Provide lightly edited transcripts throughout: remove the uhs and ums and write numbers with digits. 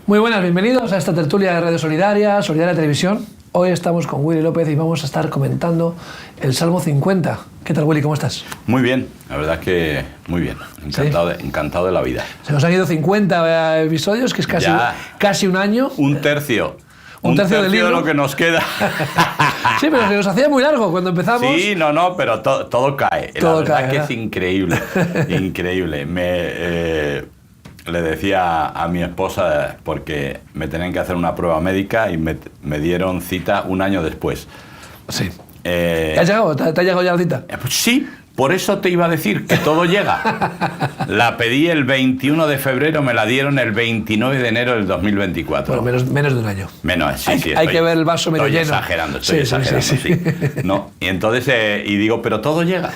Muy buenas, bienvenidos a esta tertulia de Radio Solidaria, Solidaria Televisión. Hoy estamos con Willy López y vamos a estar comentando el Salmo 50. ¿Qué tal, Willy? ¿Cómo estás? Muy bien, la verdad es que muy bien. Encantado de la vida. Se nos han ido 50 episodios, que es casi un año. Un tercio. Un tercio del libro de lo que nos queda. Sí, pero se nos hacía muy largo cuando empezamos. Sí, pero todo cae. Todo la verdad cae, que es increíble. Increíble. Le decía a mi esposa, porque me tenían que hacer una prueba médica y me dieron cita un año después. Sí. ¿Te ha llegado? ¿Te ha llegado ya la cita? Pues sí. Por eso te iba a decir que todo llega. La pedí el 21 de febrero, me la dieron el 29 de enero del 2024. Bueno, menos de un año. Menos, sí. Hay que ver el vaso medio lleno. Estoy exagerando, sí. No, y entonces, digo, pero todo llega.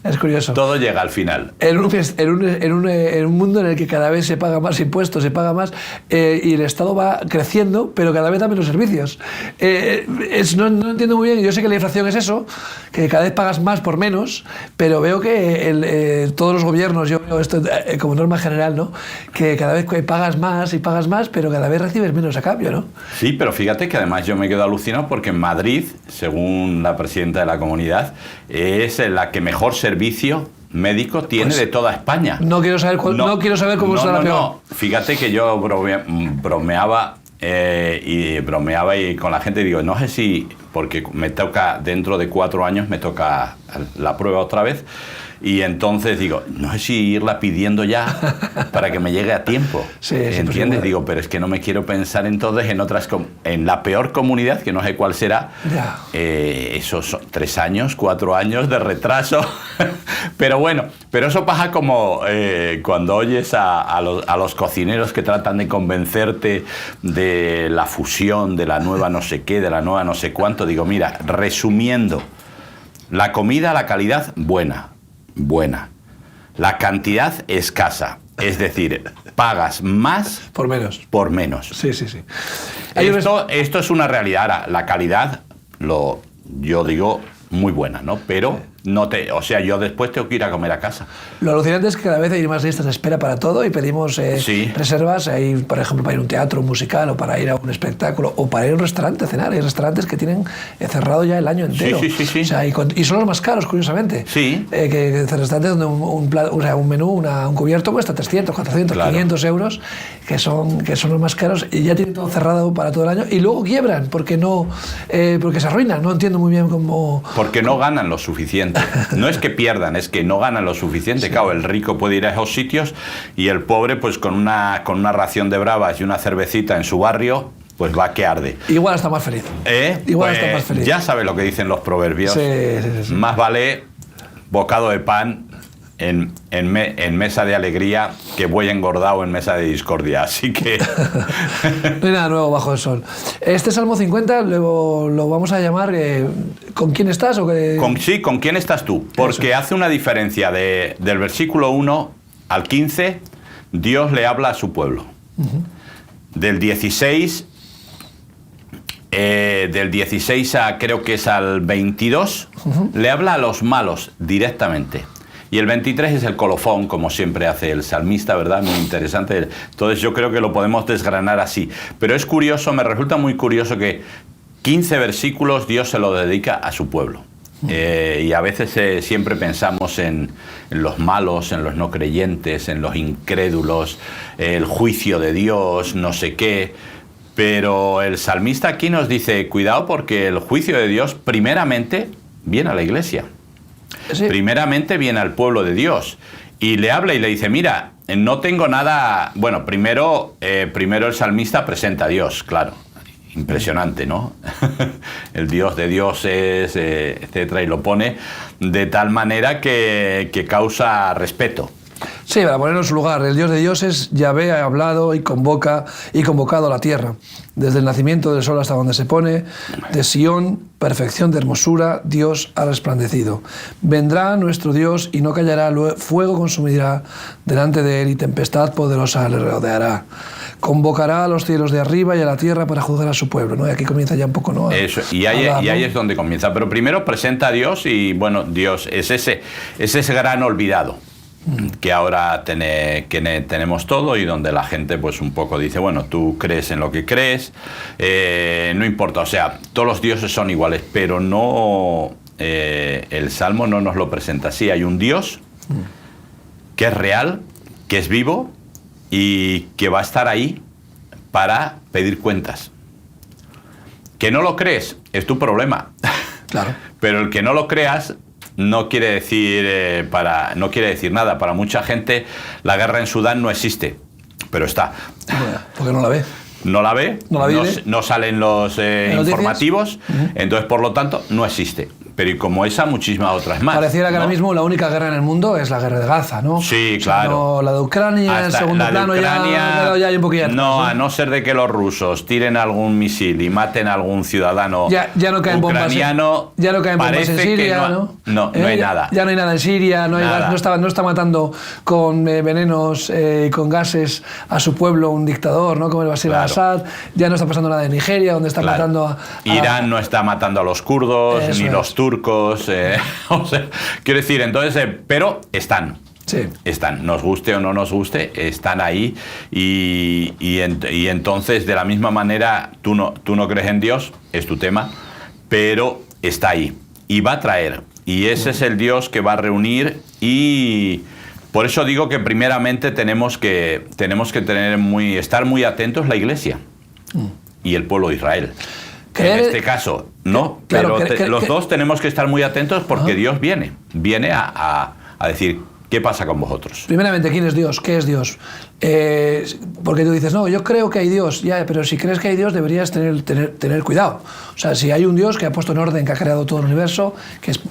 Es curioso. Todo llega al final. En un mundo en el que cada vez se paga más impuestos, se paga más, y el Estado va creciendo, pero cada vez da menos servicios. No entiendo muy bien, yo sé que la inflación es eso, que cada vez pagas más por menos, pero veo que todos los gobiernos, yo veo esto como norma general, ¿no? Que cada vez pagas más y pagas más, pero cada vez recibes menos a cambio, ¿no? Sí, pero fíjate que además yo me quedo alucinado porque en Madrid, según la presidenta de la comunidad, es la que mejor servicio médico tiene de toda España. No quiero saber cómo será la peor. No, fíjate que yo bromeaba y con la gente digo, no sé si, porque me toca, dentro de 4 años me toca la prueba otra vez, y entonces digo, no sé si irla pidiendo ya para que me llegue a tiempo. Sí, ¿entiendes? Digo, pero es que no me quiero pensar entonces en la peor comunidad, que no sé cuál será. Esos son 3 años, 4 años de retraso. Pero eso pasa como cuando oyes a los cocineros que tratan de convencerte de la fusión, de la nueva no sé qué, de la nueva no sé cuánto. Digo, mira, resumiendo, la comida, la calidad, buena. La cantidad escasa. Es decir, pagas más por menos. Sí. Esto es una realidad. Ahora, la calidad, yo digo, muy buena, ¿no? Pero yo después tengo que ir a comer a casa. Lo alucinante es que cada vez hay más listas de espera para todo y pedimos reservas, por ejemplo, para ir a un teatro, un musical, o para ir a un espectáculo, o para ir a un restaurante a cenar. Hay restaurantes que tienen cerrado ya el año entero. Sí. O sea, y son los más caros, curiosamente. Sí. Que restaurantes donde un menú, un cubierto cuesta 300, 400, claro, 500 euros, que son los más caros, y ya tienen todo cerrado para todo el año, y luego quiebran porque se arruinan. No entiendo muy bien cómo... Porque no ganan lo suficiente. No es que pierdan, es que no ganan lo suficiente. Sí. Claro, el rico puede ir a esos sitios y el pobre, pues con una ración de bravas y una cervecita en su barrio, pues va que arde. Igual está más feliz. Igual está más feliz. Ya sabe lo que dicen los proverbios. Sí. Más vale bocado de pan en mesa de alegría que buey engordado en mesa de discordia. Así que... No hay nada nuevo bajo el sol. Este Salmo 50 luego lo vamos a llamar ¿con quién estás? Sí, ¿con quién estás tú? Porque hace una diferencia del versículo 1 al 15, Dios le habla a su pueblo. Uh-huh. Del 16 a creo que es al 22, uh-huh, le habla a los malos directamente. Y el 23 es el colofón, como siempre hace el salmista, ¿verdad? Muy interesante. Entonces yo creo que lo podemos desgranar así. Pero es curioso, me resulta muy curioso que 15 versículos Dios se lo dedica a su pueblo. Y a veces siempre pensamos en los malos, en los no creyentes, en los incrédulos, el juicio de Dios, no sé qué. Pero el salmista aquí nos dice, cuidado, porque el juicio de Dios primeramente viene a la iglesia. Sí. Primeramente viene al pueblo de Dios y le habla y le dice, mira, no tengo nada... Bueno, primero el salmista presenta a Dios, claro, impresionante, ¿no? El Dios de dioses, etcétera, y lo pone de tal manera que causa respeto. Sí, para ponerlo en su lugar. El Dios de dioses, Yahvé, ha hablado y convocado a la tierra. Desde el nacimiento del sol hasta donde se pone, de Sión, perfección de hermosura, Dios ha resplandecido. Vendrá nuestro Dios y no callará, fuego consumirá delante de él y tempestad poderosa le rodeará. Convocará a los cielos de arriba y a la tierra para juzgar a su pueblo, ¿no? Y aquí comienza ya un poco, ¿no? Eso, y ahí es donde comienza. Pero primero presenta a Dios y, bueno, Dios es ese gran olvidado. que ahora tenemos todo y donde la gente pues un poco dice, bueno, tú crees en lo que crees, no importa, o sea, todos los dioses son iguales, pero no, el Salmo no nos lo presenta así. Hay un Dios que es real, que es vivo y que va a estar ahí para pedir cuentas. Que no lo crees es tu problema. Claro. Pero el que no lo creas no quiere decir no quiere decir nada. Para mucha gente la guerra en Sudán no existe, pero está. Bueno, porque no la ve. No la ve, no salen los informativos, entonces por lo tanto no existe. Pero y como esa, muchísimas otras más. Pareciera que ¿no? ahora mismo la única guerra en el mundo es la guerra de Gaza, ¿no? Sí, o sea, claro. No, la de Ucrania, en segundo plano, ya hay un poquillo. No, a no ser de que los rusos tiren algún misil y maten a algún ciudadano ya no caen ucraniano, ya no caen bombas en Siria, ¿no? No hay nada. Ya no hay nada en Siria, no está matando con venenos y con gases a su pueblo un dictador, ¿no? Como el Bashar al-Assad. Ya no está pasando nada en Nigeria, donde está matando a Irán no está matando a los kurdos, ni los turcos. O sea, quiero decir, entonces, pero están. Sí. Están, nos guste o no nos guste, están ahí y entonces de la misma manera tú no crees en Dios, es tu tema, pero está ahí y va a traer, y ese es el Dios que va a reunir, y por eso digo que primeramente tenemos que estar muy atentos la Iglesia y el pueblo de Israel. En este caso, no, claro, pero los dos tenemos que estar muy atentos porque Dios viene a decir, ¿qué pasa con vosotros? Primeramente, ¿quién es Dios? ¿Qué es Dios? Porque tú dices, no, yo creo que hay Dios, ya, pero si crees que hay Dios deberías tener cuidado. O sea, si hay un Dios que ha puesto en orden, que ha creado todo el universo,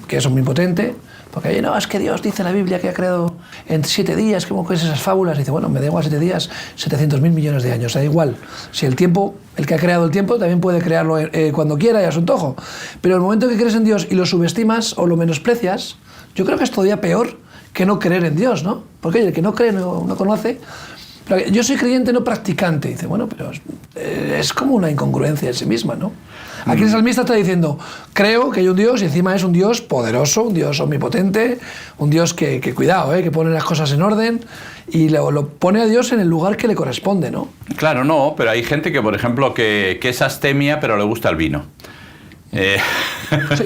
que es omnipotente, porque no, es que Dios dice en la Biblia que ha creado en 7 días, como que es esas fábulas, dice, bueno, me da igual 7 días, 700.000 millones de años, da igual. Si el tiempo, el que ha creado el tiempo, también puede crearlo cuando quiera y a su antojo. Pero el momento que crees en Dios y lo subestimas o lo menosprecias, yo creo que es todavía peor que no creer en Dios, ¿no? Porque el que no cree no conoce. Pero yo soy creyente, no practicante. Dice, bueno, pero es como una incongruencia en sí misma, ¿no? Aquí el salmista está diciendo, creo que hay un Dios y encima es un Dios poderoso, un Dios omnipotente, un Dios que cuidado, que pone las cosas en orden y lo pone a Dios en el lugar que le corresponde, ¿no? Claro, no, pero hay gente que, por ejemplo, que es astemia pero le gusta el vino. Sí.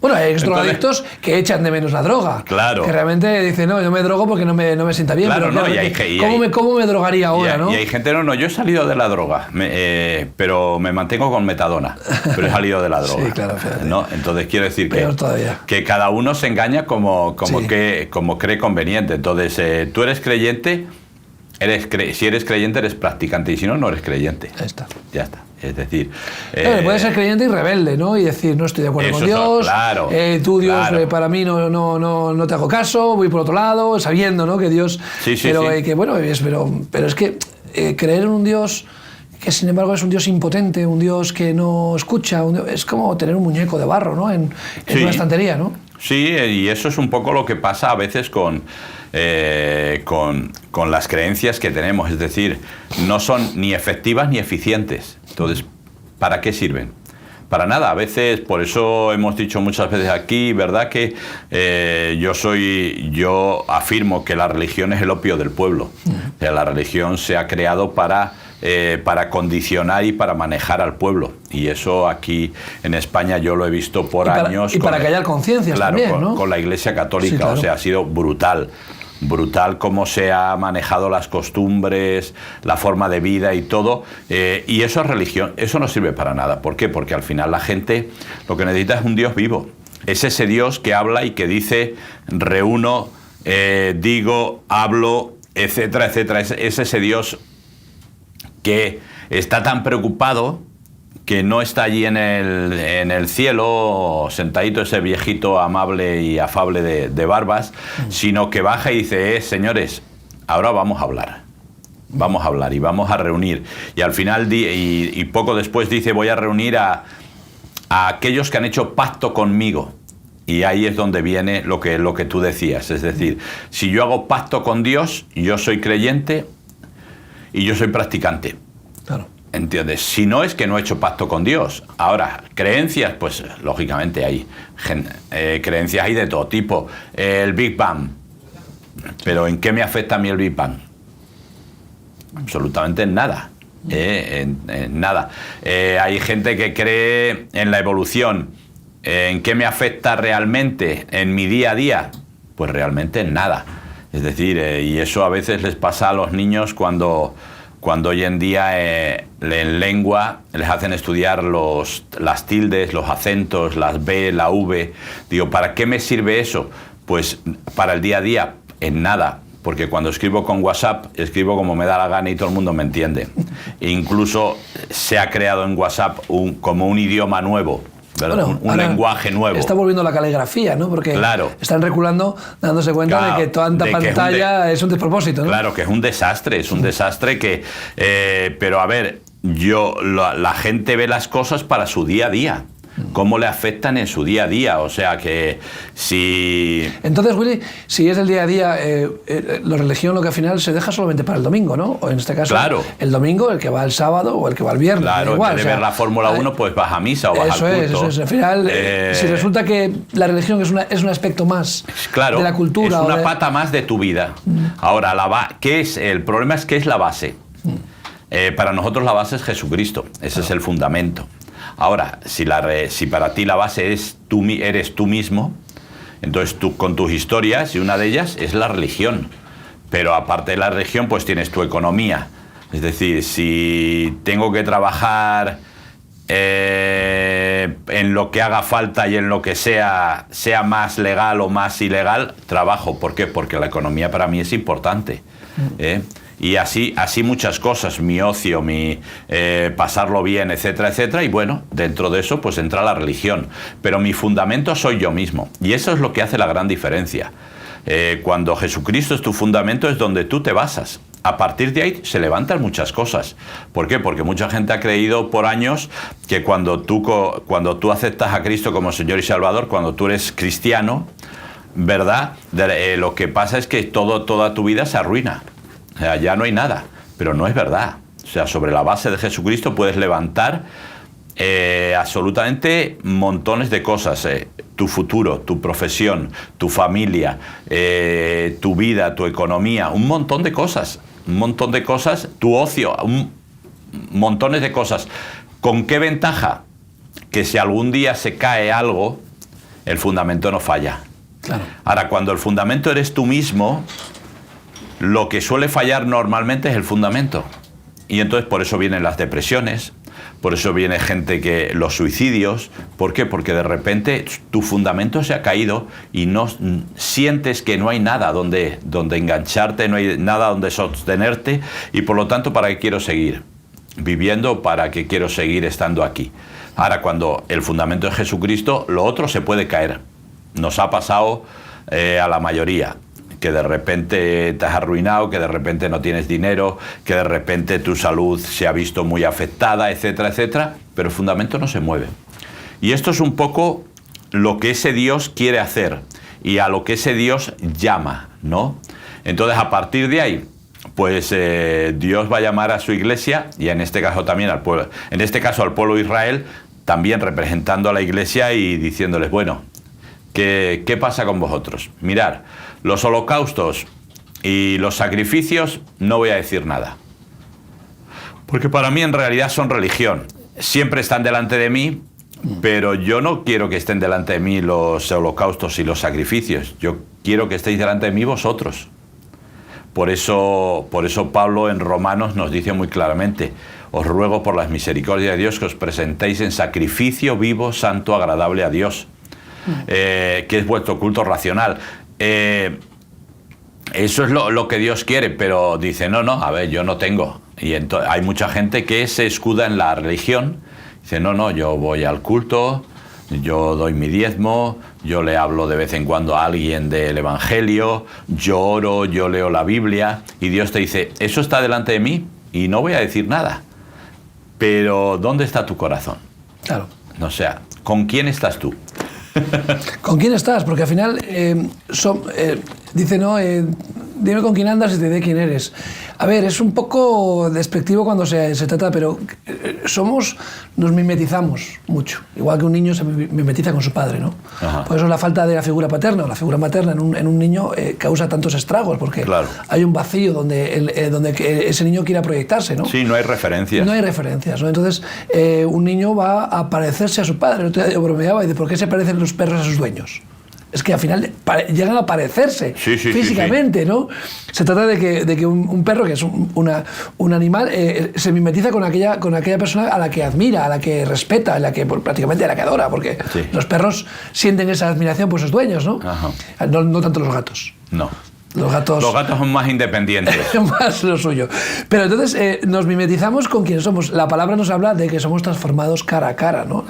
Bueno, hay drogadictos que echan de menos la droga. Claro. Que realmente dicen, no, yo me drogo porque no me sienta bien. Claro, pero no, ¿cómo me drogaría ahora, no? Y hay gente, no, yo he salido de la droga, pero me mantengo con metadona, pero he salido de la droga. Sí, claro, fíjate. ¿No? Entonces quiero decir que cada uno se engaña como cree conveniente. Entonces, tú eres creyente, si eres creyente eres practicante, y si no, no eres creyente. Ahí está. Ya está. Es decir... puedes ser creyente y rebelde, ¿no? Y decir, no estoy de acuerdo con Dios, claro, tú Dios claro. Para mí no te hago caso, voy por otro lado, sabiendo, ¿no? Que Dios... Que bueno, pero es que creer en un Dios que sin embargo es un Dios impotente, un Dios que no escucha, es como tener un muñeco de barro, ¿no? En una estantería, ¿no? Sí, y eso es un poco lo que pasa a veces con las creencias que tenemos, es decir, no son ni efectivas ni eficientes. Entonces, ¿para qué sirven? Para nada. A veces, por eso hemos dicho muchas veces aquí, ¿verdad? Que yo afirmo que la religión es el opio del pueblo. O sea, la religión se ha creado para condicionar y para manejar al pueblo. Y eso aquí en España yo lo he visto por años. Y para callar conciencias también, ¿no? Con la Iglesia Católica. Sí, claro. O sea, ha sido brutal cómo se ha manejado las costumbres, la forma de vida y todo, y eso es religión, eso no sirve para nada. ¿Por qué? Porque al final la gente lo que necesita es un Dios vivo, es ese Dios que habla y que dice, reúno, digo, hablo, etcétera, etcétera. Es ese Dios que está tan preocupado que no está allí en el cielo, sentadito ese viejito amable y afable de barbas, sino que baja y dice, señores, ahora vamos a hablar y vamos a reunir. Y al final, y poco después dice, voy a reunir a aquellos que han hecho pacto conmigo. Y ahí es donde viene lo que tú decías, es decir, si yo hago pacto con Dios, yo soy creyente y yo soy practicante. Claro. ¿Entiendes? Si no, es que no he hecho pacto con Dios. Ahora, creencias, pues lógicamente hay creencias hay de todo tipo. El Big Bang. Pero ¿en qué me afecta a mí el Big Bang? Absolutamente en nada. En nada. Hay gente que cree en la evolución. ¿En qué me afecta realmente en mi día a día? Pues realmente en nada. Es decir, y eso a veces les pasa a los niños cuando hoy en día en lengua les hacen estudiar las tildes, los acentos, las B, la V. Digo, ¿para qué me sirve eso? Pues para el día a día, en nada. Porque cuando escribo con WhatsApp, escribo como me da la gana y todo el mundo me entiende. E incluso se ha creado en WhatsApp como un idioma nuevo. Bueno, un lenguaje nuevo. Está volviendo la caligrafía, ¿no? Porque claro, están reculando dándose cuenta de que tanta pantalla es un despropósito, ¿no? Claro, que es un desastre que... pero a ver, la gente ve las cosas para su día a día. Cómo le afectan en su día a día, o sea que si... Entonces, Willy, si es el día a día, la religión lo que al final se deja solamente para el domingo, ¿no? O en este caso, claro, el domingo, el que va el sábado o el que va el viernes. Claro, igual, en vez de ver la Fórmula 1, pues vas a misa o vas al culto. Eso es. Al final, si resulta que la religión es un aspecto más de la cultura... es una pata más de tu vida. Ahora, ¿qué es? El problema es ¿qué es la base? Para nosotros la base es Jesucristo, ese es el fundamento. Ahora, si para ti la base eres tú mismo, entonces tú con tus historias, y una de ellas es la religión. Pero aparte de la religión, pues tienes tu economía. Es decir, si tengo que trabajar en lo que haga falta y en lo que sea más legal o más ilegal, trabajo. ¿Por qué? Porque la economía para mí es importante. Y así muchas cosas, mi ocio, pasarlo bien, etcétera, etcétera. Y bueno, dentro de eso pues entra la religión. Pero mi fundamento soy yo mismo. Y eso es lo que hace la gran diferencia. Cuando Jesucristo es tu fundamento es donde tú te basas. A partir de ahí se levantan muchas cosas. ¿Por qué? Porque mucha gente ha creído por años que cuando tú aceptas a Cristo como Señor y Salvador, cuando tú eres cristiano, ¿verdad? Lo que pasa es que toda tu vida se arruina. O sea, ya no hay nada, pero no es verdad. O sea, sobre la base de Jesucristo puedes levantar absolutamente montones de cosas. Tu futuro, tu profesión, tu familia, tu vida, tu economía, un montón de cosas, tu ocio, montones de cosas. ¿Con qué ventaja? Que si algún día se cae algo, el fundamento no falla. Claro. Ahora, cuando el fundamento eres tú mismo, lo que suele fallar normalmente es el fundamento. Y entonces por eso vienen las depresiones, por eso viene los suicidios. ¿Por qué? Porque de repente tu fundamento se ha caído y no sientes que no hay nada donde engancharte, no hay nada donde sostenerte, y por lo tanto, ¿para qué quiero seguir viviendo? ¿Para qué quiero seguir estando aquí? Ahora, cuando el fundamento es Jesucristo, lo otro se puede caer. Nos ha pasado a la mayoría, que de repente te has arruinado, que de repente no tienes dinero, que de repente tu salud se ha visto muy afectada, etcétera, etcétera, pero el fundamento no se mueve. Y esto es un poco lo que ese Dios quiere hacer y a lo que ese Dios llama, ¿no? Entonces, a partir de ahí, pues Dios va a llamar a su iglesia, y en este caso también al pueblo, en este caso al pueblo de Israel, también representando a la iglesia y diciéndoles, bueno, ¿qué pasa con vosotros? Mirad, los holocaustos y los sacrificios no voy a decir nada. Porque para mí en realidad son religión. Siempre están delante de mí, pero yo no quiero que estén delante de mí los holocaustos y los sacrificios. Yo quiero que estéis delante de mí vosotros. Por eso Pablo en Romanos nos dice muy claramente, os ruego por las misericordias de Dios que os presentéis en sacrificio vivo, santo, agradable a Dios. Que es vuestro culto racional. Eso es lo que Dios quiere, pero dice, no, a ver, yo no tengo. Y entonces hay mucha gente que se escuda en la religión. Dice, no, yo voy al culto, yo doy mi diezmo, yo le hablo de vez en cuando a alguien del Evangelio, yo oro, yo leo la Biblia, y Dios te dice, eso está delante de mí y no voy a decir nada. Pero ¿dónde está tu corazón? Claro. O sea, ¿con quién estás tú? ¿Con quién estás? Porque al final dice, ¿no? dime con quién andas y te diré quién eres. A ver, es un poco despectivo cuando se trata, pero nos mimetizamos mucho. Igual que un niño se mimetiza con su padre, ¿no? Ajá. Por eso la falta de la figura paterna o la figura materna en un niño causa tantos estragos, porque hay un vacío donde ese niño quiera proyectarse, ¿no? Sí, no hay referencias. No hay referencias, ¿no? Entonces, un niño va a parecerse a su padre. El otro día yo bromeaba y de ¿por qué se parecen los perros a sus dueños? Es que al final llegan a parecerse físicamente, ¿no? Se trata de que un perro, que es un animal, se mimetiza con aquella persona a la que admira, a la que respeta, prácticamente a la que adora, porque los perros sienten esa admiración por sus dueños, ¿no? No tanto los gatos. No. Los gatos son más independientes. Más lo suyo. Pero entonces nos mimetizamos con quien somos. La palabra nos habla de que somos transformados cara a cara, ¿no?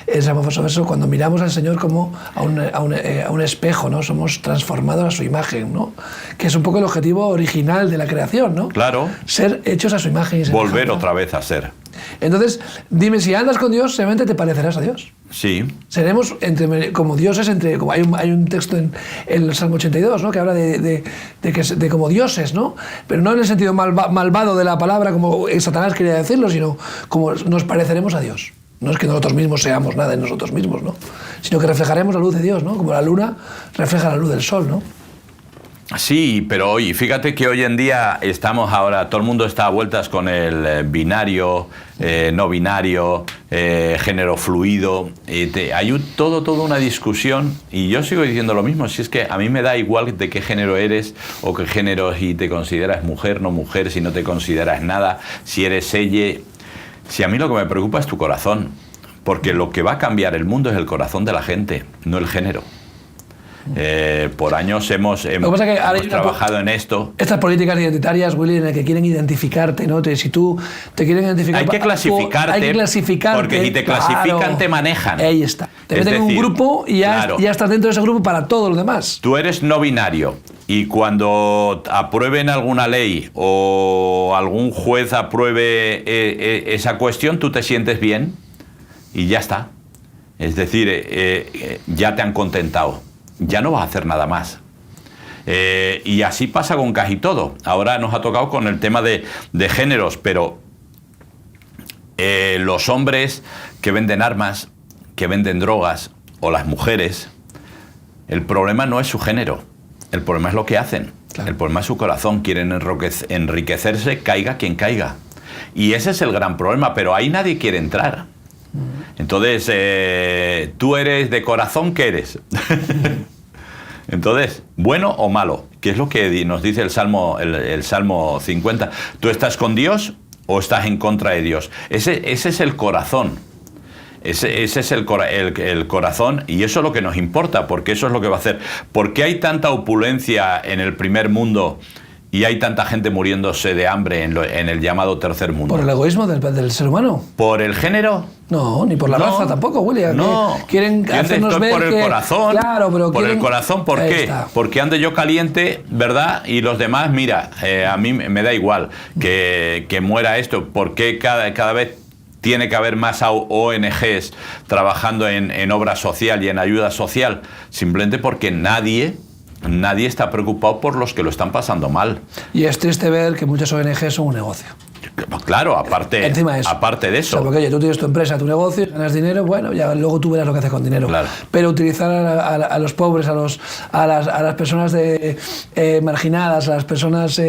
Esa famosa eso, cuando miramos al Señor como a un espejo, ¿no? Somos transformados a su imagen, ¿no? Que es un poco el objetivo original de la creación, ¿no? Claro. Ser hechos a su imagen y semejanza. Volver otra vez a ser. Entonces, dime, si andas con Dios, seguramente te parecerás a Dios. Sí. Seremos como dioses, como hay un texto en el Salmo 82, ¿no? Que habla de como dioses, ¿no? Pero no en el sentido malvado de la palabra, como Satanás quería decirlo, sino como nos pareceremos a Dios. No es que nosotros mismos seamos nada en nosotros mismos, ¿no? Sino que reflejaremos la luz de Dios, ¿no? Como la luna refleja la luz del sol, ¿no? Sí, pero oye, fíjate que hoy en día todo el mundo está a vueltas con el binario, no binario, género fluido. Hay toda una discusión y yo sigo diciendo lo mismo. Si es que a mí me da igual de qué género eres o qué género, si te consideras mujer, no mujer, si no te consideras nada, si eres ella. Si a mí lo que me preocupa es tu corazón, porque lo que va a cambiar el mundo es el corazón de la gente, no el género. Por años hemos trabajado en esto. Estas políticas identitarias, Willy, en las que quieren identificarte, ¿no? Si tú te quieren identificar... Hay que clasificarte, porque si te clasifican te manejan. Ahí está. Te meten en un grupo y ya estás dentro de ese grupo para todos los demás. Tú eres no binario y cuando aprueben alguna ley o algún juez apruebe esa cuestión, tú te sientes bien y ya está. Es decir, ya te han contentado. Ya no vas a hacer nada más. Y así pasa con casi todo. Ahora nos ha tocado con el tema de géneros, pero los hombres que venden armas, que venden drogas, o las mujeres, el problema no es su género, el problema es lo que hacen. Claro. El problema es su corazón. Quieren enriquecerse, caiga quien caiga. Y ese es el gran problema, pero ahí nadie quiere entrar. Entonces, tú eres de corazón, ¿qué eres? Entonces, ¿bueno o malo? ¿Qué es lo que nos dice el Salmo 50? ¿Tú estás con Dios o estás en contra de Dios? Ese es el corazón. Ese es el corazón, y eso es lo que nos importa, porque eso es lo que va a hacer. ¿Por qué hay tanta opulencia en el primer mundo y hay tanta gente muriéndose de hambre en el llamado tercer mundo? ¿Por el egoísmo del ser humano? ¿Por el género? No, ni por la raza tampoco, William. No, quieren hacernos ver por el corazón. Claro, pero por el corazón, ¿por qué? Porque ando yo caliente, ¿verdad? Y los demás, mira, a mí me da igual que muera esto. ¿Por qué cada vez tiene que haber más ONGs trabajando en obra social y en ayuda social? Simplemente porque nadie está preocupado por los que lo están pasando mal. Y es triste ver que muchas ONGs son un negocio. Claro, aparte de eso. O sea, porque oye, tú tienes tu empresa, tu negocio, ganas dinero, bueno, ya luego tú verás lo que haces con dinero. Claro. Pero utilizar a los pobres, a las personas marginadas, a las personas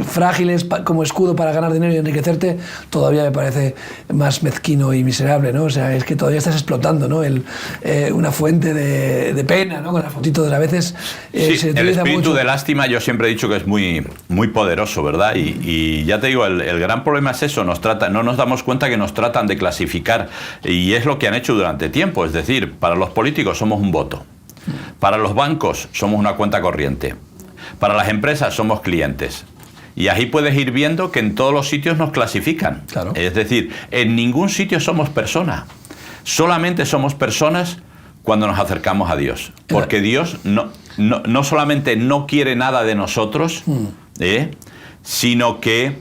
frágiles como escudo para ganar dinero y enriquecerte, todavía me parece más mezquino y miserable, ¿no? O sea, es que todavía estás explotando, ¿no? Una fuente de pena, ¿no? Con las fotitos de a veces sí, se utiliza el espíritu mucho. de lástima, yo siempre he dicho que es muy, muy poderoso, ¿verdad? Y ya te digo, el gran problema es eso, no nos damos cuenta que nos tratan de clasificar, y es lo que han hecho durante tiempo. Es decir, para los políticos somos un voto, para los bancos somos una cuenta corriente, para las empresas somos clientes. Y ahí puedes ir viendo que en todos los sitios nos clasifican. Claro. Es decir, en ningún sitio somos persona. Solamente somos personas cuando nos acercamos a Dios. Porque Dios no solamente no quiere nada de nosotros, sino que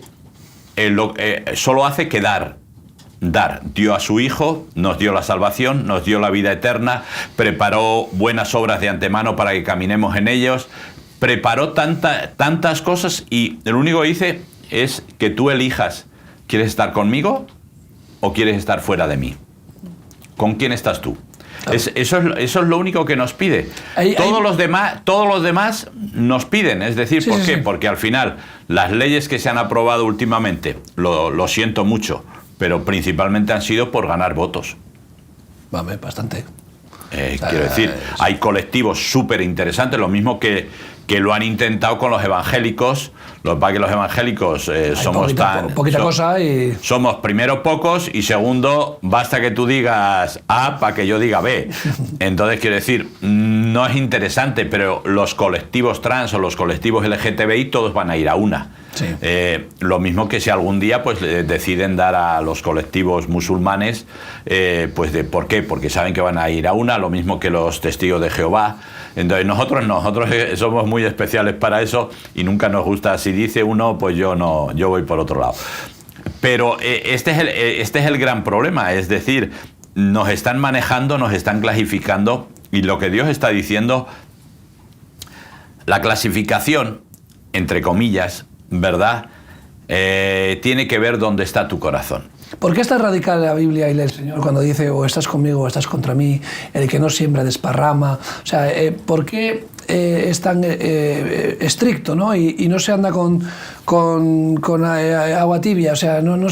solo hace que dar. Dio a su Hijo, nos dio la salvación, nos dio la vida eterna, preparó buenas obras de antemano para que caminemos en ellos, preparó tantas cosas y lo único que dice es que tú elijas, ¿quieres estar conmigo o quieres estar fuera de mí? ¿Con quién estás tú? Eso es lo único que nos pide. Todos los demás nos piden. Es decir, ¿por qué? Porque al final las leyes que se han aprobado últimamente, lo siento mucho, pero principalmente han sido por ganar votos. Vale, bastante. Quiero decir, hay colectivos súper interesantes, lo mismo que lo han intentado con los evangélicos. Lo que pasa es que los evangélicos somos somos primero pocos y segundo, basta que tú digas A para que yo diga B. Entonces, quiero decir, no es interesante, pero los colectivos trans o los colectivos LGTBI todos van a ir a una. Sí. Lo mismo que si algún día pues deciden dar a los colectivos musulmanes, ¿por qué? Porque saben que van a ir a una, lo mismo que los testigos de Jehová. Entonces nosotros somos muy especiales para eso y nunca nos gusta, si dice uno, pues yo no, yo voy por otro lado. Pero este es el gran problema, es decir, nos están manejando, nos están clasificando y lo que Dios está diciendo, la clasificación, entre comillas, ¿verdad? Tiene que ver dónde está tu corazón. ¿Por qué es tan radical la Biblia y el Señor cuando dice o estás conmigo o estás contra mí, el que no siembra desparrama? O sea, ¿por qué es tan estricto, ¿no? Y no se anda con agua tibia, o sea, no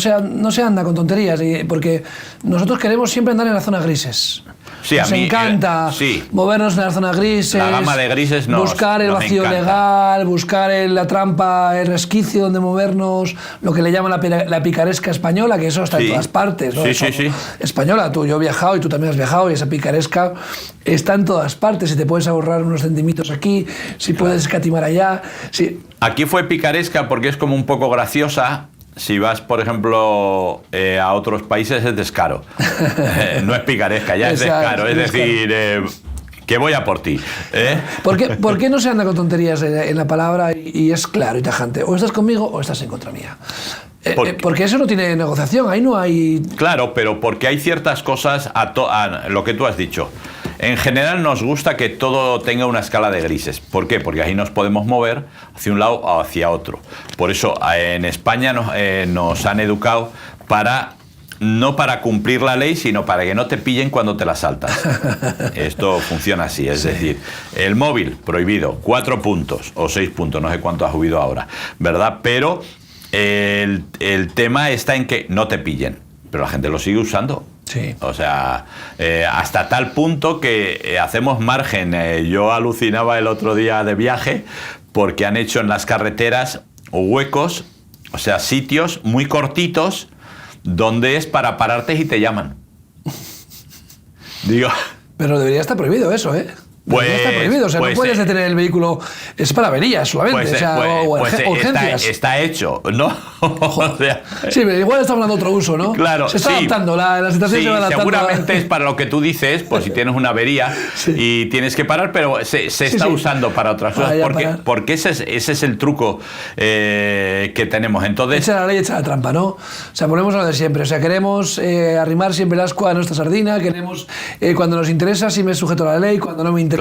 se anda con tonterías, porque nosotros queremos siempre andar en las zonas grises. Sí, nos encanta movernos en las zonas grises, la gama de grises buscar el vacío legal, buscar la trampa, el resquicio donde movernos, lo que le llaman la picaresca española, que eso está en todas partes, ¿no? Sí. Española, yo he viajado y tú también has viajado y esa picaresca está en todas partes, si te puedes ahorrar unos centimitos aquí, si puedes escatimar allá. Sí. Aquí fue picaresca porque es como un poco graciosa. Si vas, por ejemplo, a otros países es descaro. No es picaresca, ya es descaro. Es decir, que voy a por ti. ¿Por qué no se anda con tonterías en la palabra y es claro y tajante? O estás conmigo o estás en contra mía. Porque eso no tiene negociación, ahí no hay... Claro, pero porque hay ciertas cosas, a lo que tú has dicho. En general nos gusta que todo tenga una escala de grises. ¿Por qué? Porque ahí nos podemos mover hacia un lado o hacia otro. Por eso en España nos han educado no para cumplir la ley, sino para que no te pillen cuando te la saltas. Esto funciona así, es decir, el móvil prohibido, 4 puntos o 6 puntos, no sé cuánto ha subido ahora, ¿verdad? Pero el tema está en que no te pillen, pero la gente lo sigue usando. Sí. O sea, hasta tal punto que hacemos margen. Yo alucinaba el otro día de viaje porque han hecho en las carreteras huecos, o sea, sitios muy cortitos donde es para pararte y te llaman. Digo... Pero debería estar prohibido eso, ¿eh? Está prohibido, o sea, no puedes detener el vehículo, es para averías solamente, urgencias. Está hecho, ¿no? O sea, sí, pero igual estamos dando otro uso, ¿no? Claro, se está adaptando, la situación se va adaptando. Seguramente es para lo que tú dices, pues si tienes una avería y tienes que parar, pero se está usando para otras cosas, porque ese es el truco que tenemos. Entonces, echa la ley, echa la trampa, ¿no? O sea, volvemos a lo de siempre, o sea, queremos arrimar siempre el ascua a nuestra sardina, queremos, cuando nos interesa, si me sujeto a la ley, cuando no me interesa,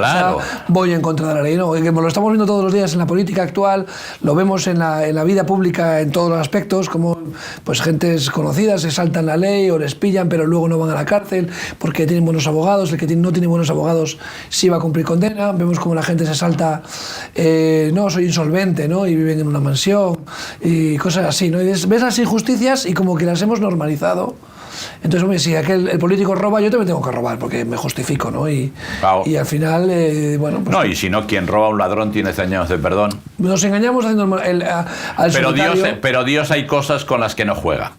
voy en contra de la ley. No, que lo estamos viendo todos los días en la política actual, lo vemos en la vida pública en todos los aspectos, como pues gentes conocidas se saltan la ley o les pillan, pero luego no van a la cárcel porque tienen buenos abogados. El que no tiene buenos abogados sí va a cumplir condena. Vemos como la gente se salta, no, soy insolvente, ¿no? Y viven en una mansión y cosas así, ¿no? Y ves las injusticias y como que las hemos normalizado. Entonces, hombre, si el político roba, yo también tengo que robar, porque me justifico, ¿no? Y al final, bueno... Pues, no, y si no, quien roba a un ladrón tiene 100 años de perdón. Nos engañamos haciendo al solitario. Pero Dios hay cosas con las que no juega.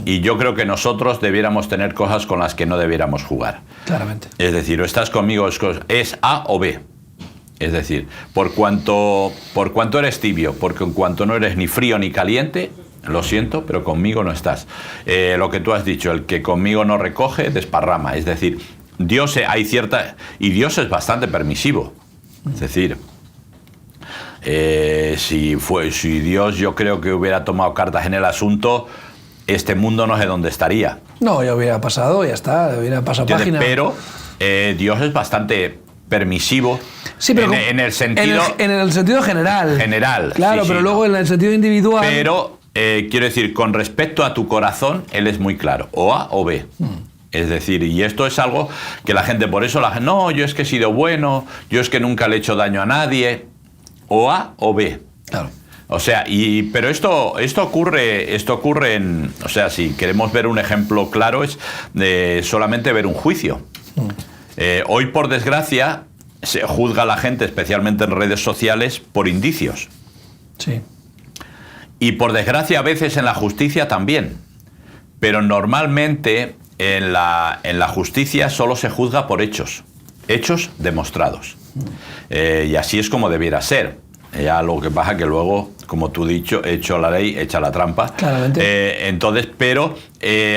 Y yo creo que nosotros debiéramos tener cosas con las que no debiéramos jugar. Claramente. Es decir, o estás conmigo, es A o B. Es decir, por cuanto eres tibio, porque en cuanto no eres ni frío ni caliente... Lo siento, pero conmigo no estás. Lo que tú has dicho, el que conmigo no recoge, desparrama. Es decir, Dios y Dios es bastante permisivo. Es decir, si Dios yo creo que hubiera tomado cartas en el asunto, este mundo no sé dónde estaría. No, ya hubiera pasado, ya está, hubiera pasado página. Pero Dios es bastante permisivo Sí, pero en el sentido... En el sentido general. General. Claro, sí, pero sí, luego no. en el sentido individual... Pero, quiero decir, con respecto a tu corazón, él es muy claro, o A o B. Es decir, y esto es algo que la gente, por eso la gente, no, yo es que he sido bueno, yo es que nunca le he hecho daño a nadie, o A o B. Claro. O sea, pero esto ocurre en, o sea, si queremos ver un ejemplo claro es solamente ver un juicio. Hoy, por desgracia, se juzga a la gente, especialmente en redes sociales, por indicios. Sí. Y por desgracia a veces en la justicia también. Pero normalmente en la justicia solo se juzga por hechos demostrados. Y así es como debiera ser. Ya lo que pasa que luego, como tú has dicho, hecho la ley, hecha la trampa. Claramente. Entonces, pero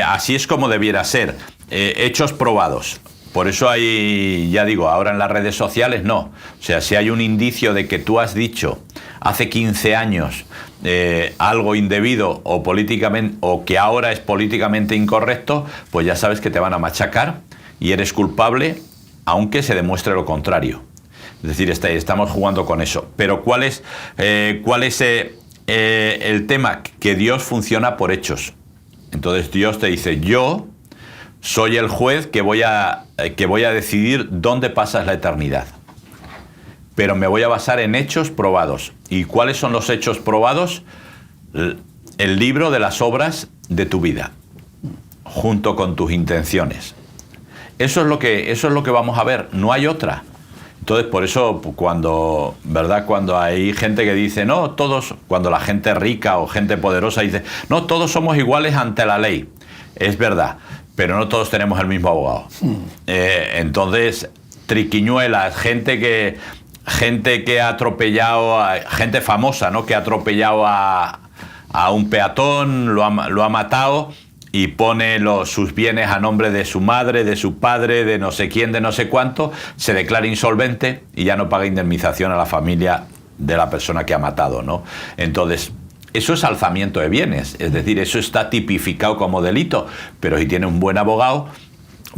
así es como debiera ser. Hechos probados. Por eso hay, ya digo, ahora en las redes sociales no. O sea, si hay un indicio de que tú has dicho hace 15 años algo indebido o políticamente, o que ahora es políticamente incorrecto, pues ya sabes que te van a machacar y eres culpable, aunque se demuestre lo contrario. Es decir, estamos jugando con eso. Pero ¿cuál es el tema? Que Dios funciona por hechos. Entonces Dios te dice, yo soy el juez que voy a decidir dónde pasas la eternidad. Pero me voy a basar en hechos probados. ¿Y cuáles son los hechos probados? El libro de las obras de tu vida, junto con tus intenciones. Eso es lo que vamos a ver, no hay otra. Entonces, por eso, cuando hay gente que dice, no, todos, cuando la gente rica o gente poderosa dice, no, todos somos iguales ante la ley. Es verdad, pero no todos tenemos el mismo abogado. Entonces, triquiñuelas, gente que ha atropellado, gente famosa, ¿no?, que ha atropellado a un peatón, lo ha matado y pone sus bienes a nombre de su madre, de su padre, de no sé quién, de no sé cuánto, se declara insolvente y ya no paga indemnización a la familia de la persona que ha matado, ¿no? Entonces, eso es alzamiento de bienes, es decir, eso está tipificado como delito, pero si tiene un buen abogado,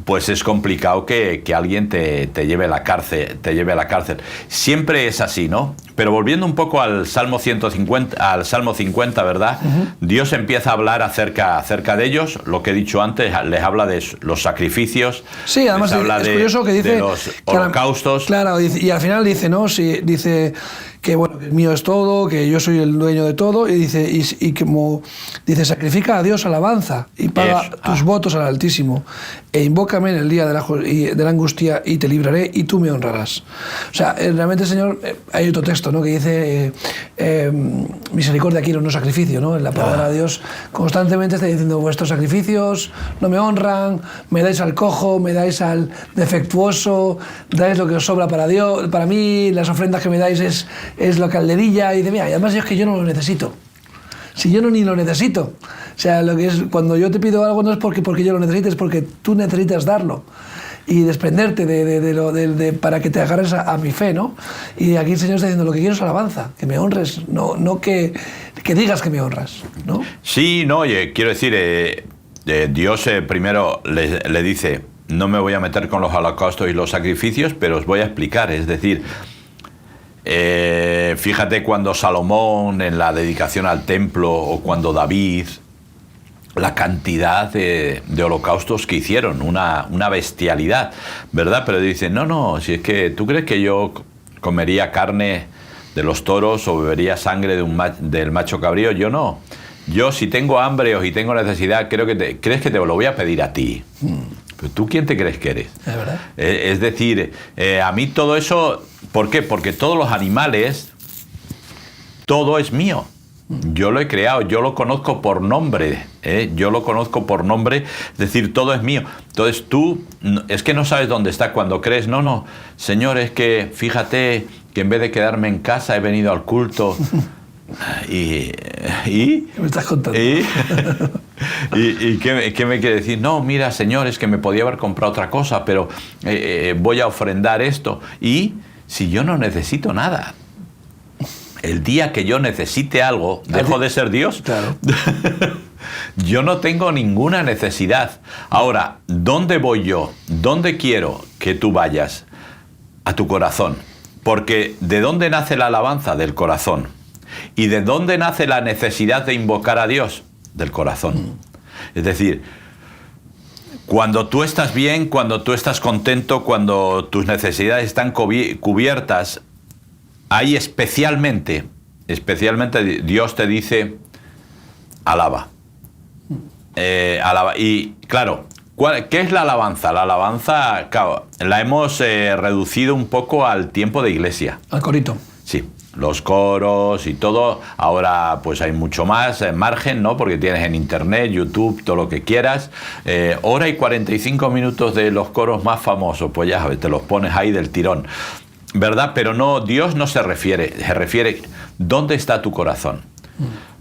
pues es complicado que alguien te lleve a la cárcel, Siempre es así, ¿no? Pero volviendo un poco al Salmo 50, ¿verdad? Dios empieza a hablar acerca de ellos, lo que he dicho antes, les habla de los sacrificios. Sí, además les habla es curioso que dice de los holocaustos. Claro, y al final dice, ¿no? Sí, dice que bueno, que mío es todo, que yo soy el dueño de todo, y dice, y como dice, sacrifica a Dios alabanza y paga tus votos al Altísimo, e invócame en el día de la angustia y te libraré y tú me honrarás. O sea, realmente, Señor, hay otro texto, ¿no?, que dice misericordia quiero, no sacrificio, ¿no? En la palabra de Dios constantemente está diciendo, vuestros sacrificios no me honran, me dais al cojo, me dais al defectuoso, dais lo que os sobra para Dios, para mí, las ofrendas que me dais es la calderilla, y dice, mira, y además es que yo no lo necesito. Si yo ni lo necesito. O sea, lo que es, cuando yo te pido algo no es porque yo lo necesite, es porque tú necesitas darlo y desprenderte para que te agarres a mi fe, ¿no? Y aquí el Señor está diciendo, lo que quiero es alabanza, que me honres, no que digas que me honras, ¿no? Sí, no, oye, quiero decir, Dios primero le dice, no me voy a meter con los holocaustos y los sacrificios, pero os voy a explicar, es decir, fíjate cuando Salomón en la dedicación al templo, o cuando David, la cantidad de holocaustos que hicieron, una bestialidad, ¿verdad? Pero dicen, no, si es que tú crees que yo comería carne de los toros o bebería sangre del macho cabrío, yo no. Yo, si tengo hambre o si tengo necesidad, crees que te lo voy a pedir a ti. ¿Pero tú quién te crees que eres? Es verdad. Es decir, a mí todo eso, ¿por qué? Porque todos los animales, todo es mío. Yo lo he creado, yo lo conozco por nombre, yo lo conozco por nombre, es decir, todo es mío. Entonces tú, es que no sabes dónde está cuando crees, no, Señor, es que fíjate que en vez de quedarme en casa he venido al culto. ¿Y? ¿Qué me estás contando? ¿Y qué me quiere decir? No, mira, Señor, es que me podía haber comprado otra cosa, pero voy a ofrendar esto. Y si yo no necesito nada, el día que yo necesite algo, ¿dejo de ser Dios? Claro. Yo no tengo ninguna necesidad. Ahora, ¿dónde voy yo? ¿Dónde quiero que tú vayas? A tu corazón. Porque ¿de dónde nace la alabanza? Del corazón. ¿Y de dónde nace la necesidad de invocar a Dios? Del corazón. Es decir, cuando tú estás bien, cuando tú estás contento, cuando tus necesidades están cubiertas, ahí especialmente Dios te dice, alaba. Alaba. Y claro, ¿qué es la alabanza? La alabanza, claro, la hemos reducido un poco al tiempo de iglesia. Al corito. Sí, los coros y todo. Ahora pues hay mucho más margen, ¿no? Porque tienes en internet, YouTube, todo lo que quieras. Hora y 45 minutos de los coros más famosos, pues ya sabes, te los pones ahí del tirón, ¿verdad? Pero no, Dios no se refiere, ¿dónde está tu corazón?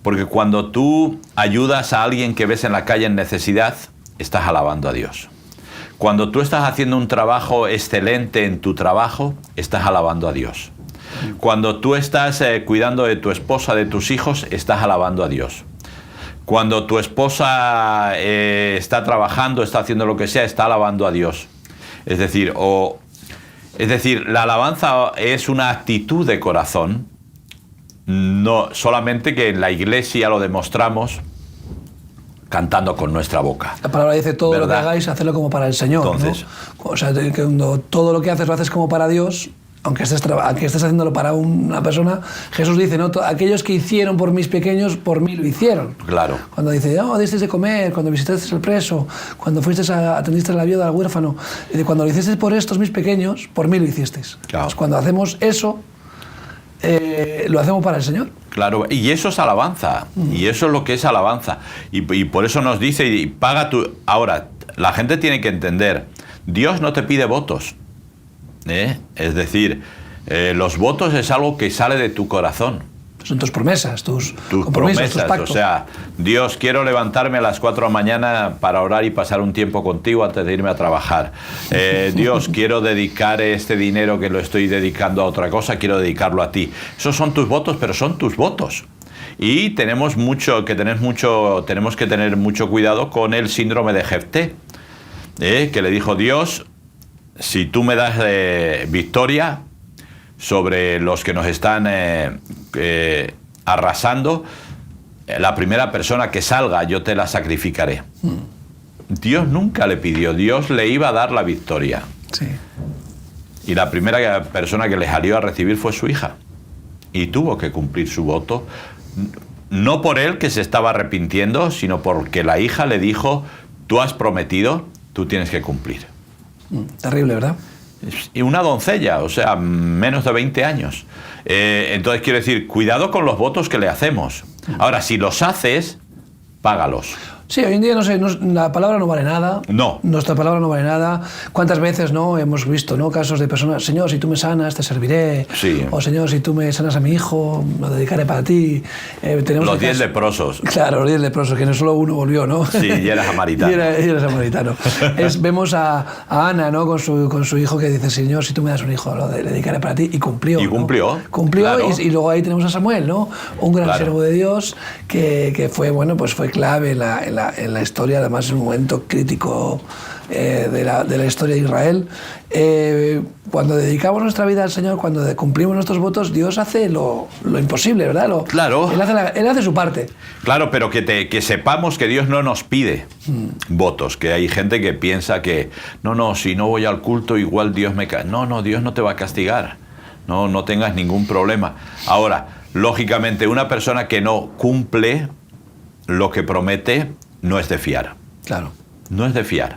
Porque cuando tú ayudas a alguien que ves en la calle en necesidad, estás alabando a Dios. Cuando tú estás haciendo un trabajo excelente en tu trabajo, estás alabando a Dios. Cuando tú estás cuidando de tu esposa, de tus hijos, estás alabando a Dios. Cuando tu esposa está trabajando, está haciendo lo que sea, está alabando a Dios. Es decir, la alabanza es una actitud de corazón, no solamente que en la iglesia lo demostramos cantando con nuestra boca. La palabra dice, todo ¿verdad? lo que hagáis, hacedlo como para el Señor. Entonces, ¿no? O sea, que cuando todo lo que haces lo haces como para Dios, aunque estés haciéndolo para una persona, Jesús dice, ¿no? Aquellos que hicieron por mis pequeños, por mí lo hicieron. Claro. Cuando dice, disteis de comer, cuando visitaste al preso, cuando atendiste a la viuda, al huérfano, y cuando lo hicisteis por estos mis pequeños, por mí lo hicisteis. Claro. Pues cuando hacemos eso, lo hacemos para el Señor. Claro, y eso es alabanza, y eso es lo que es alabanza. Y por eso nos dice, y paga tu... Ahora, la gente tiene que entender, Dios no te pide votos. Es decir, los votos es algo que sale de tu corazón. Son tus promesas, tus compromisos, promesas, tus pactos. O sea, Dios, quiero levantarme a las 4 de la mañana para orar y pasar un tiempo contigo antes de irme a trabajar. Dios, quiero dedicar este dinero que lo estoy dedicando a otra cosa, quiero dedicarlo a ti. Esos son tus votos, pero son tus votos. Y tenemos que tener mucho cuidado con el síndrome de Jefté, que le dijo Dios, si tú me das victoria sobre los que nos están arrasando, la primera persona que salga yo te la sacrificaré. Dios nunca le pidió, Dios le iba a dar la victoria. Sí. Y la primera persona que le salió a recibir fue su hija. Y tuvo que cumplir su voto, no por él que se estaba arrepintiendo, sino porque la hija le dijo, tú has prometido, tú tienes que cumplir. Terrible, ¿verdad? Y una doncella, o sea, menos de 20 años. Entonces quiero decir, cuidado con los votos que le hacemos. Ahora, si los haces, págalos. Sí, hoy en día la palabra no vale nada. No. Nuestra palabra no vale nada. ¿Cuántas veces hemos visto casos de personas, Señor, si tú me sanas, te serviré? Sí. O Señor, si tú me sanas a mi hijo, lo dedicaré para ti. Los 10 leprosos. Claro, los 10 leprosos, que no solo uno volvió, ¿no? Sí, y era samaritano. y era samaritano. Vemos a Ana, ¿no? Con su hijo que dice, Señor, si tú me das un hijo, lo dedicaré para ti. Y cumplió. Y cumplió. ¿no? Cumplió, claro. y luego ahí tenemos a Samuel, ¿no? Un gran siervo de Dios que fue, fue clave en la historia, además en un momento crítico de la historia de Israel. Cuando dedicamos nuestra vida al Señor, cuando cumplimos nuestros votos, Dios hace lo imposible, ¿verdad? Claro. Él hace su parte. Claro, pero que sepamos que Dios no nos pide votos, que hay gente que piensa que no, si no voy al culto igual Dios me cae. No, Dios no te va a castigar. No tengas ningún problema. Ahora, lógicamente, una persona que no cumple lo que promete no es de fiar. Claro. No es de fiar.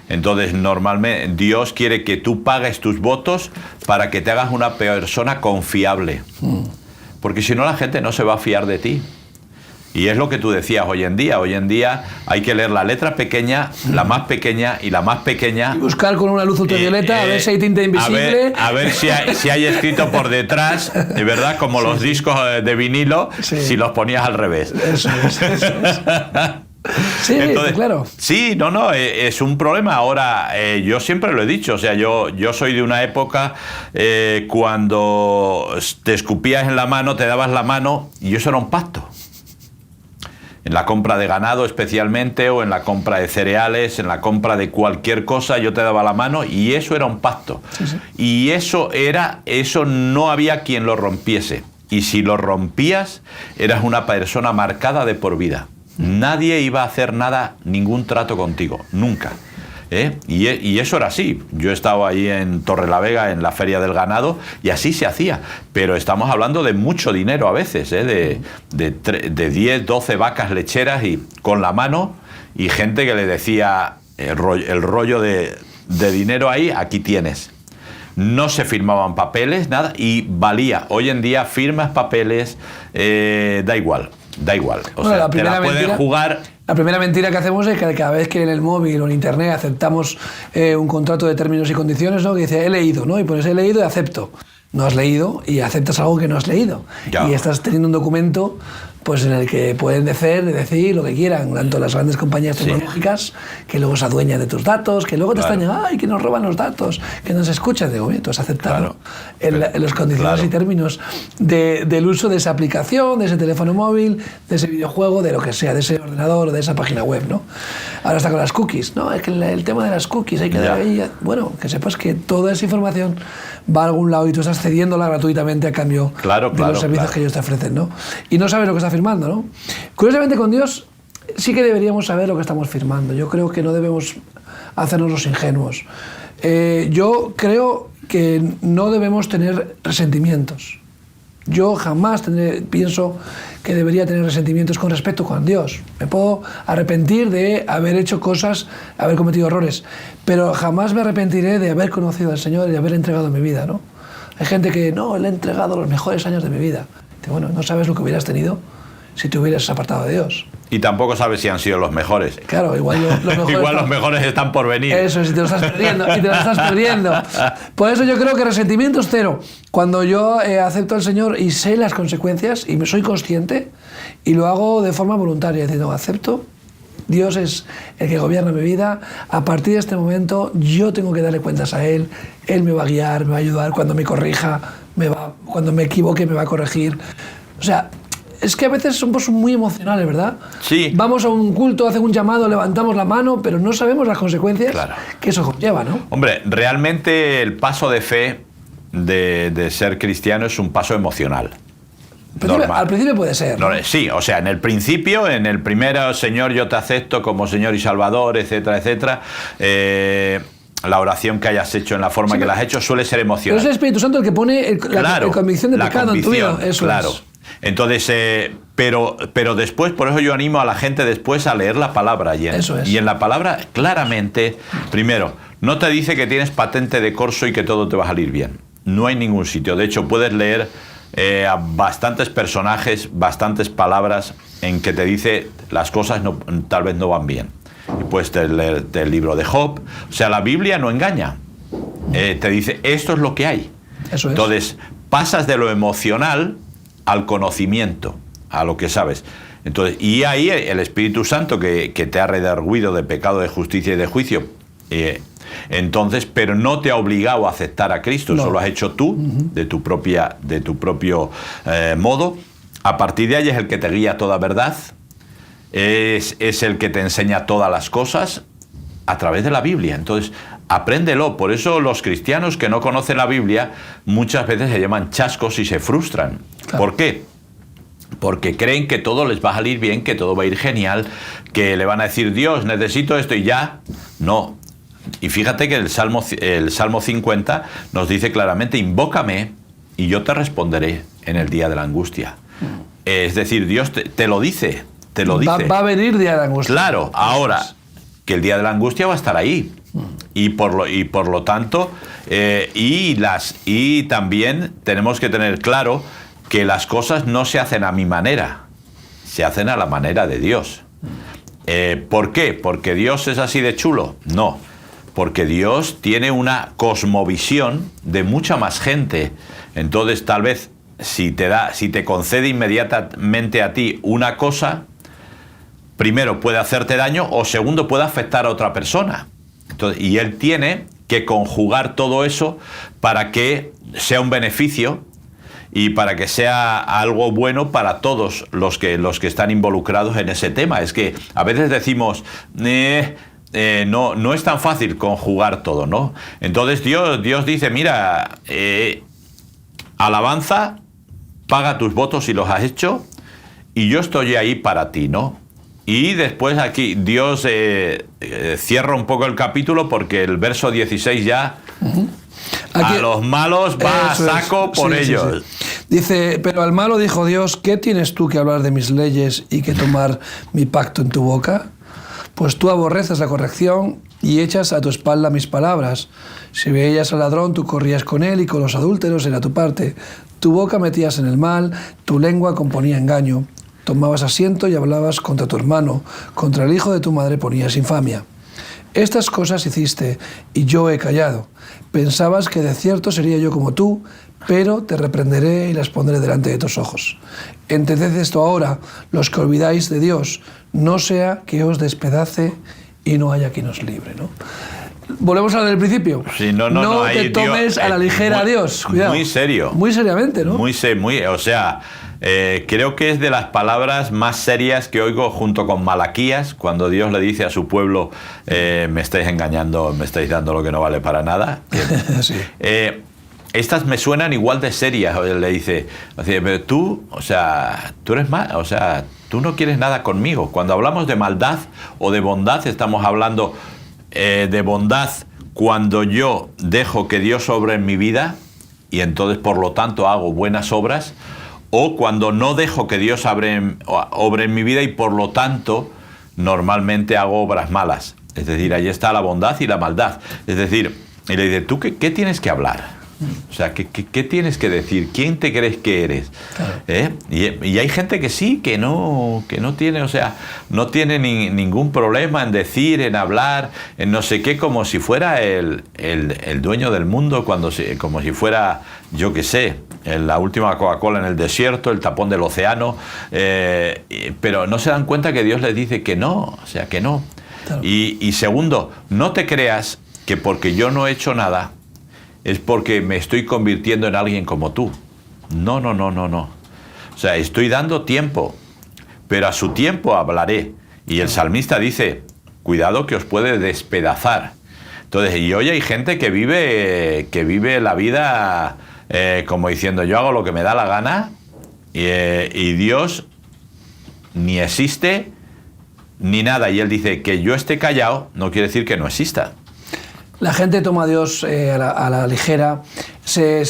Entonces, normalmente, Dios quiere que tú pagues tus votos para que te hagas una persona confiable. Porque si no, la gente no se va a fiar de ti. Y es lo que tú decías hoy en día. Hoy en día hay que leer la letra pequeña, la más pequeña y la más pequeña. Y buscar con una luz ultravioleta, a ver si hay tinta invisible. A ver si hay escrito por detrás, de verdad, como los discos de vinilo, si los ponías al revés. Eso es. Sí, entonces, claro. Sí, es un problema. Ahora, yo siempre lo he dicho, o sea, yo soy de una época cuando te escupías en la mano, te dabas la mano, y eso era un pacto. En la compra de ganado especialmente, o en la compra de cereales, en la compra de cualquier cosa, yo te daba la mano y eso era un pacto. Sí, sí. Y eso no había quien lo rompiese. Y si lo rompías, eras una persona marcada de por vida. Nadie iba a hacer nada, ningún trato contigo, nunca. Y eso era así. Yo estaba ahí en Torrelavega, en la Feria del Ganado, y así se hacía. Pero estamos hablando de mucho dinero a veces, de 10, 12 vacas lecheras y con la mano, y gente que le decía el rollo de dinero ahí, aquí tienes. No se firmaban papeles, nada, y valía. Hoy en día firmas papeles, da igual. O bueno, sea, te la pueden jugar. La primera mentira que hacemos es que cada vez que en el móvil o en internet aceptamos un contrato de términos y condiciones, ¿no? Que dice he leído, ¿no? Y pones he leído y acepto. No has leído y aceptas algo que no has leído. Ya. Y estás teniendo un documento pues en el que pueden decir lo que quieran, tanto las grandes compañías tecnológicas, que luego se adueñan de tus datos, que luego te están diciendo, ay, que nos roban los datos, que nos escuchan. Digo, bien, tú has aceptado los condiciones y términos del uso de esa aplicación, de ese teléfono móvil, de ese videojuego, de lo que sea, de ese ordenador o de esa página web, ¿no? Ahora está con las cookies, ¿no? Es que el tema de las cookies hay que dar ahí. Bueno, que sepas que toda esa información va a algún lado y tú estás cediéndola gratuitamente a cambio de los servicios que ellos te ofrecen, ¿no? Y no sabes lo que estás firmando, ¿no? Curiosamente, con Dios sí que deberíamos saber lo que estamos firmando. Yo creo que no debemos hacernos los ingenuos. Yo creo que no debemos tener resentimientos. Yo jamás pienso que debería tener resentimientos con respecto con Dios. Me puedo arrepentir de haber hecho cosas, haber cometido errores, pero jamás me arrepentiré de haber conocido al Señor y de haber entregado mi vida, ¿no? Hay gente que, no, le he entregado los mejores años de mi vida. Dice, bueno, no sabes lo que hubieras tenido si te hubieras apartado de Dios. Y tampoco sabes si han sido los mejores. Claro, igual los mejores están por venir. Eso, si te lo estás perdiendo, Por eso yo creo que resentimientos cero. Cuando yo acepto al Señor y sé las consecuencias y me soy consciente y lo hago de forma voluntaria, diciendo, acepto, Dios es el que gobierna mi vida, a partir de este momento yo tengo que darle cuentas a Él, Él me va a guiar, me va a ayudar, cuando me corrija, cuando me equivoque me va a corregir. O sea, es que a veces somos muy emocionales, ¿verdad? Sí. Vamos a un culto, hacen un llamado, levantamos la mano, pero no sabemos las consecuencias que eso conlleva, ¿no? Hombre, realmente el paso de fe de ser cristiano es un paso emocional. Al principio puede ser, ¿no? Sí, o sea, en el principio, en el primero, Señor, yo te acepto como Señor y Salvador, etcétera, etcétera. La oración que hayas hecho en la forma que la has hecho suele ser emocional. Pero es el Espíritu Santo el que pone la convicción de pecado en tu vida. Eso claro. Es. Entonces, pero después, por eso yo animo a la gente después a leer la palabra. Y en la palabra, claramente, primero, no te dice que tienes patente de corso y que todo te va a salir bien. No hay ningún sitio. De hecho, puedes leer a bastantes personajes, bastantes palabras en que te dice las cosas tal vez no van bien. Y puedes leer del libro de Job. O sea, la Biblia no engaña. Te dice, esto es lo que hay. Eso es. Entonces, pasas de lo emocional al conocimiento, a lo que sabes. Entonces, y ahí el Espíritu Santo que te ha redarguido de pecado, de justicia y de juicio, entonces, pero no te ha obligado a aceptar a Cristo, eso lo has hecho tú, de tu propio modo. A partir de ahí es el que te guía toda verdad, es el que te enseña todas las cosas a través de la Biblia. Entonces, apréndelo. Por eso los cristianos que no conocen la Biblia muchas veces se llaman chascos y se frustran. Claro. ¿Por qué? Porque creen que todo les va a salir bien, que todo va a ir genial, que le van a decir, Dios, necesito esto y ya. No. Y fíjate que el Salmo 50 nos dice claramente, invócame y yo te responderé en el día de la angustia. Es decir, Dios te lo dice, te lo dice. Va a venir día de la angustia. Claro, ahora, que el día de la angustia va a estar ahí. Y por lo tanto, y también tenemos que tener claro que las cosas no se hacen a mi manera, se hacen a la manera de Dios. ¿Por qué? ¿Porque Dios es así de chulo? No, porque Dios tiene una cosmovisión de mucha más gente. Entonces, tal vez, si te concede inmediatamente a ti una cosa, primero puede hacerte daño o segundo puede afectar a otra persona. Entonces, y Él tiene que conjugar todo eso para que sea un beneficio y para que sea algo bueno para todos los que están involucrados en ese tema. Es que a veces decimos, no es tan fácil conjugar todo, ¿no? Entonces Dios dice, mira, alabanza, paga tus votos si los has hecho, y yo estoy ahí para ti, ¿no? Y después aquí Dios cierra un poco el capítulo porque el verso 16 ya... Aquí, a los malos va a saco por ellos. Sí. Dice, pero al malo dijo Dios, ¿qué tienes tú que hablar de mis leyes y que tomar mi pacto en tu boca? Pues tú aborreces la corrección y echas a tu espalda mis palabras. Si veías al ladrón, tú corrías con él y con los adúlteros era tu parte. Tu boca metías en el mal, tu lengua componía engaño. Tomabas asiento y hablabas contra tu hermano, contra el hijo de tu madre ponías infamia. Estas cosas hiciste y yo he callado. Pensabas que de cierto sería yo como tú, pero te reprenderé y las pondré delante de tus ojos. Entended esto ahora, los que olvidáis de Dios, no sea que os despedace y no haya quien os libre, ¿no? Volvemos a lo del principio. Sí, no te tomes a la ligera a Dios. Cuidado. Muy serio. Muy seriamente, ¿no? O sea, creo que es de las palabras más serias que oigo junto con Malaquías, cuando Dios le dice a su pueblo, me estáis engañando, me estáis dando lo que no vale para nada. Sí. Estas me suenan igual de serias. Le dice, pero tú, o sea, tú eres mal, o sea, tú no quieres nada conmigo. Cuando hablamos de maldad o de bondad, estamos hablando de bondad cuando yo dejo que Dios obre en mi vida y entonces por lo tanto hago buenas obras, o cuando no dejo que Dios obre en mi vida y por lo tanto normalmente hago obras malas. Es decir, ahí está la bondad y la maldad. Es decir, y le dice, ¿tú qué tienes que hablar? O sea, ¿qué tienes que decir? ¿Quién te crees que eres? Claro. Y hay gente que sí, que no tiene, o sea, no tiene ningún problema en decir, en hablar, en no sé qué, como si fuera el dueño del mundo, como si fuera, yo qué sé, la última Coca-Cola en el desierto, el tapón del océano, pero no se dan cuenta que Dios les dice que no, o sea, que no. Claro. Y segundo, no te creas que porque yo no he hecho nada, es porque me estoy convirtiendo en alguien como tú. No. O sea, estoy dando tiempo, pero a su tiempo hablaré. Y el salmista dice, cuidado que os puede despedazar. Entonces, y hoy hay gente que vive la vida como diciendo, yo hago lo que me da la gana y Dios ni existe ni nada. Y él dice, que yo esté callado no quiere decir que no exista. La gente toma a Dios a la ligera, se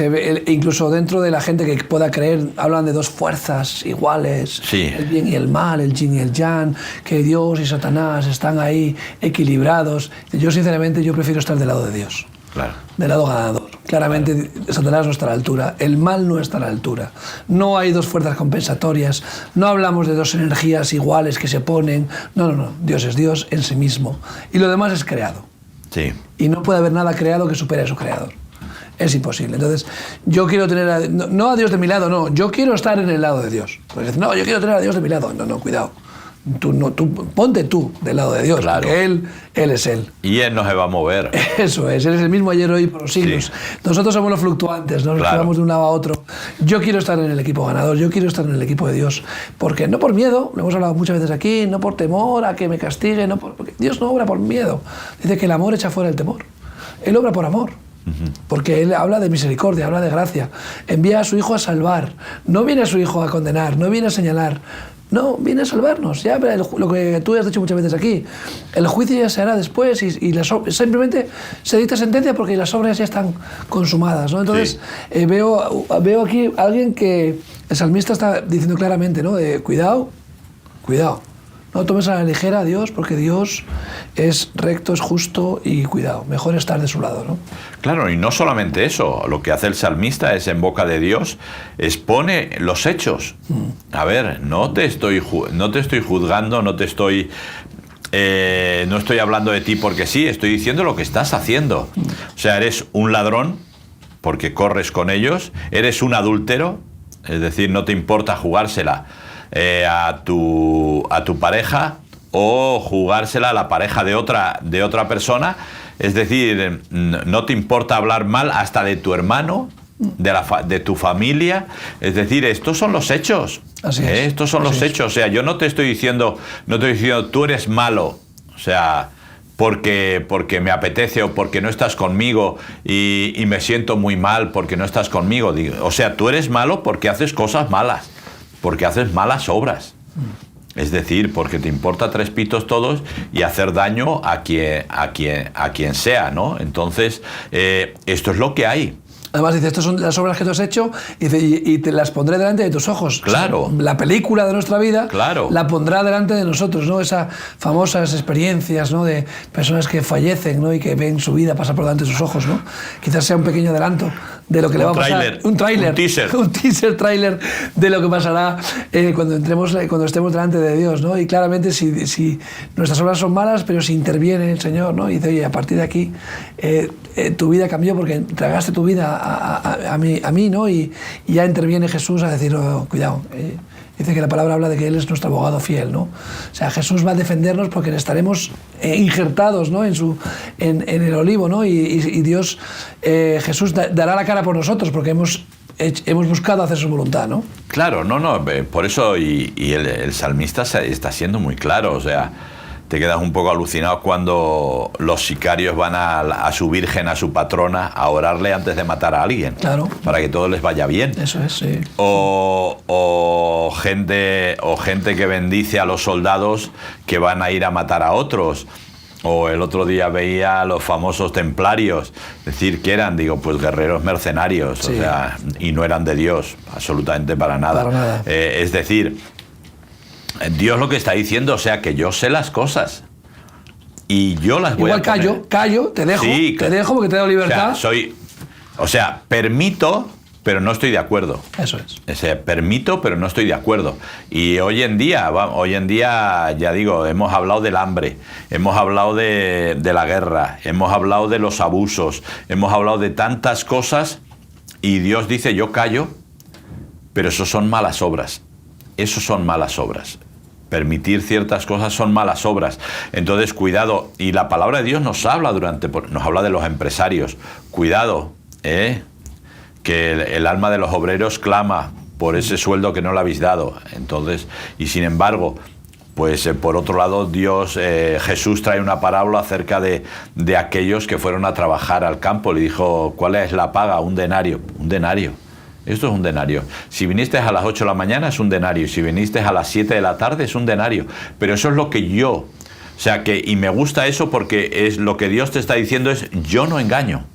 ve, incluso dentro de la gente que pueda creer, hablan de dos fuerzas iguales, sí. El bien y el mal, el yin y el yang, que Dios y Satanás están ahí equilibrados. Yo sinceramente prefiero estar del lado de Dios, claro. Del lado ganador. Claramente claro. Satanás no está a la altura, el mal no está a la altura. No hay dos fuerzas compensatorias, no hablamos de dos energías iguales que se oponen. No, Dios es Dios en sí mismo y lo demás es creado. Sí. Y no puede haber nada creado que supere a su creador. Es imposible. Entonces, yo quiero tener no a Dios de mi lado, no. Yo quiero estar en el lado de Dios. Pues, no, yo quiero tener a Dios de mi lado. No, cuidado. Tú ponte tú del lado de Dios, claro. Porque Él es Él. Y Él no se va a mover. Eso es, Él es el mismo ayer, hoy y por los siglos. Sí. Nosotros somos los fluctuantes, nos llevamos de un lado a otro. Yo quiero estar en el equipo ganador, yo quiero estar en el equipo de Dios. Porque no por miedo, lo hemos hablado muchas veces aquí, no por temor a que me castigue, porque Dios no obra por miedo. Dice que el amor echa fuera el temor. Él obra por amor. Porque Él habla de misericordia, habla de gracia. Envía a su Hijo a salvar. No viene a su Hijo a condenar, no viene a señalar. No, viene a salvarnos. Ya, lo que tú has dicho muchas veces aquí, el juicio ya se hará después y simplemente se dicta sentencia porque las obras ya están consumadas, ¿no? Entonces, sí. Veo aquí a alguien que el salmista está diciendo claramente, ¿no? Cuidado, no tomes a la ligera a Dios porque Dios es recto, es justo y cuidado, mejor estar de su lado, ¿no? Claro, y no solamente eso, lo que hace el salmista es en boca de Dios, expone los hechos. A ver, no te estoy juzgando, no estoy hablando de ti porque sí, estoy diciendo lo que estás haciendo. O sea, eres un ladrón porque corres con ellos, eres un adúltero, es decir, no te importa jugársela a tu pareja o jugársela a la pareja de otra persona, es decir, no te importa hablar mal hasta de tu hermano, de tu familia. Es decir, estos son los hechos. Así es. Estos son los hechos. O sea, yo no te estoy diciendo, tú eres malo. O sea, porque me apetece o porque no estás conmigo y me siento muy mal porque no estás conmigo. O sea, tú eres malo porque haces cosas malas, porque haces malas obras. Es decir, porque te importa tres pitos todos y hacer daño a quien sea, ¿no? Entonces, esto es lo que hay. Además dice, estas son las obras que tú has hecho y te las pondré delante de tus ojos. Claro. O sea, la película de nuestra vida, claro, la pondrá delante de nosotros, ¿no? Esas famosas experiencias, ¿no? De personas que fallecen, ¿no? Y que ven su vida pasar por delante de sus ojos, ¿no? Quizás sea un pequeño adelanto de lo que le va a pasar. Un tráiler. Un teaser. Un teaser tráiler de lo que pasará cuando estemos delante de Dios, ¿no? Y claramente si nuestras obras son malas, pero si interviene el Señor, ¿no? Y dice, oye, a partir de aquí tu vida cambió porque entregaste tu vida a mí, ¿no? Y ya interviene Jesús a decir, oh, cuidado. Dice que la palabra habla de que Él es nuestro abogado fiel, ¿no? O sea, Jesús va a defendernos porque estaremos injertados, ¿no? en el olivo, ¿no? Y Dios, Jesús dará la cara por nosotros porque hemos buscado hacer su voluntad, ¿no? Claro, no, por eso y el salmista está siendo muy claro, o sea, te quedas un poco alucinado cuando los sicarios van a su virgen, a su patrona, a orarle antes de matar a alguien. Claro. Para que todo les vaya bien. Eso es, sí. O gente que bendice a los soldados que van a ir a matar a otros. O el otro día veía a los famosos templarios, decir que eran, pues guerreros mercenarios, sí. O sea, y no eran de Dios, absolutamente para nada. Para nada. Es decir, Dios lo que está diciendo, o sea, que yo sé las cosas y yo las voy a poner. Igual callo, te dejo, sí, te dejo porque te doy libertad. O sea, permito, pero no estoy de acuerdo. Eso es. O sea, permito, pero no estoy de acuerdo. Y hoy en día, ya digo, hemos hablado del hambre, hemos hablado de la guerra, hemos hablado de los abusos, hemos hablado de tantas cosas y Dios dice, yo callo, pero eso son malas obras. Eso son malas obras. Permitir ciertas cosas son malas obras. Entonces, cuidado. Y la palabra de Dios nos habla de los empresarios. Cuidado, que el alma de los obreros clama por ese sueldo que no le habéis dado. Entonces, y sin embargo, pues por otro lado, Jesús trae una parábola acerca de aquellos que fueron a trabajar al campo. Le dijo, ¿cuál es la paga? Un denario. Un denario. Esto es un denario. Si viniste a las 8 de la mañana es un denario. Si viniste a las 7 de la tarde es un denario. Pero eso es lo que yo... O sea, y me gusta eso porque es lo que Dios te está diciendo es, yo no engaño.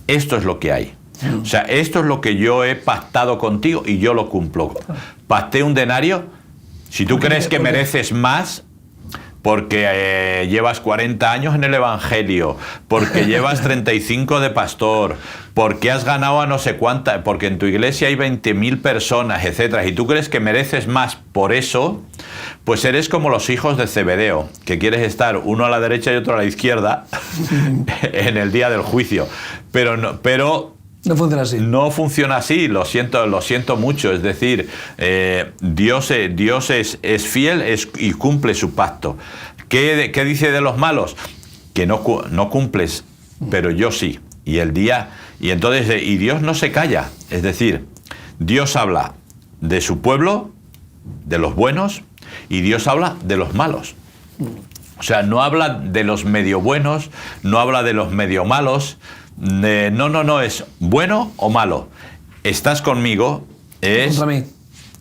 Esto es lo que hay. O sea, esto es lo que yo he pactado contigo y yo lo cumplo. Pacté un denario. Si tú crees que mereces más... porque llevas 40 años en el Evangelio, porque llevas 35 de pastor, porque has ganado a no sé cuánta, porque en tu iglesia hay 20.000 personas, etcétera, y tú crees que mereces más por eso, pues eres como los hijos de Zebedeo, que quieres estar uno a la derecha y otro a la izquierda en el día del juicio. Pero no funciona así. No funciona así, lo siento mucho. Es decir, Dios es fiel y cumple su pacto. ¿Qué dice de los malos? Que no cumples, pero yo sí. Y Dios no se calla. Es decir, Dios habla de su pueblo, de los buenos, y Dios habla de los malos. O sea, no habla de los medio buenos, no habla de los medio malos. No, es bueno o malo. Estás conmigo, contra mí.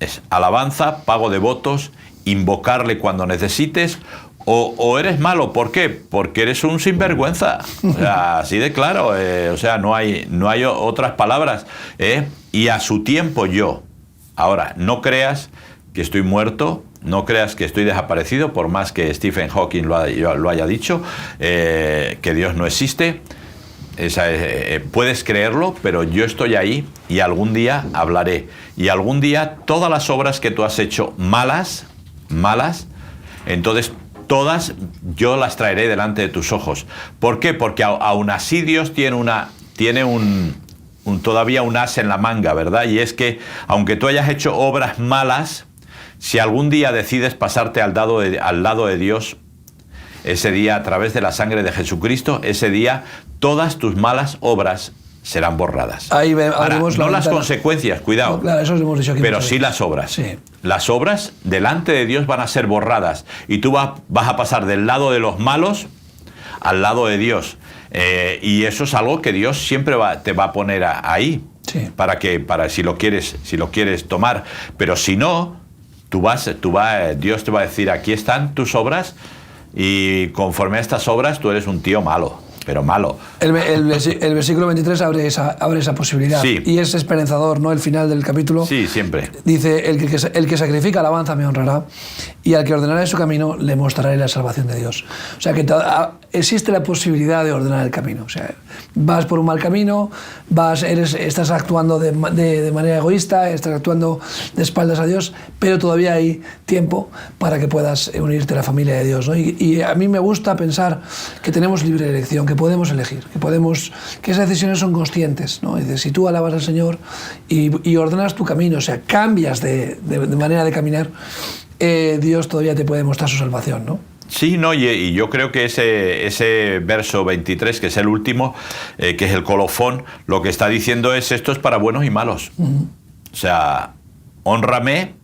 Es alabanza, pago de votos, invocarle cuando necesites, o eres malo. ¿Por qué? Porque eres un sinvergüenza. O sea, así de claro. O sea, no hay otras palabras. Y a su tiempo yo. Ahora, no creas que estoy muerto, no creas que estoy desaparecido, por más que Stephen Hawking lo haya dicho, que Dios no existe. Puedes creerlo, pero yo estoy ahí y algún día hablaré. Y algún día todas las obras que tú has hecho malas, entonces todas yo las traeré delante de tus ojos. ¿Por qué? Porque aún así Dios tiene todavía un as en la manga, ¿verdad? Y es que aunque tú hayas hecho obras malas, si algún día decides pasarte al lado de Dios, ese día, a través de la sangre de Jesucristo, ese día todas tus malas obras serán borradas. Ahí Ahora, no las consecuencias, cuidado, no, claro, eso lo hemos dicho aquí pero muchas sí veces. las obras. Sí. Las obras delante de Dios van a ser borradas y tú vas a pasar del lado de los malos al lado de Dios. Y eso es algo que Dios siempre te va a poner ahí, sí, para si lo quieres tomar. Pero si no, Dios te va a decir, aquí están tus obras, y conforme a estas obras tú eres un tío malo, pero malo. El versículo 23 abre esa posibilidad. Sí. Y es esperanzador, ¿no? El final del capítulo. Sí, siempre. Dice, el que sacrifica alabanza me honrará, y al que ordenaré su camino le mostraré la salvación de Dios. O sea que existe la posibilidad de ordenar el camino. O sea, vas por un mal camino, estás actuando de manera egoísta, estás actuando de espaldas a Dios, pero todavía hay tiempo para que puedas unirte a la familia de Dios, ¿no? Y a mí me gusta pensar que tenemos libre elección, que podemos elegir, que esas decisiones son conscientes, ¿no? Es decir, si tú alabas al Señor y ordenas tu camino, o sea, cambias de manera de caminar, Dios todavía te puede mostrar su salvación, ¿no? Sí, no, y yo creo que ese verso 23, que es el último, que es el colofón, lo que está diciendo es, esto es para buenos y malos. O sea, hónrame,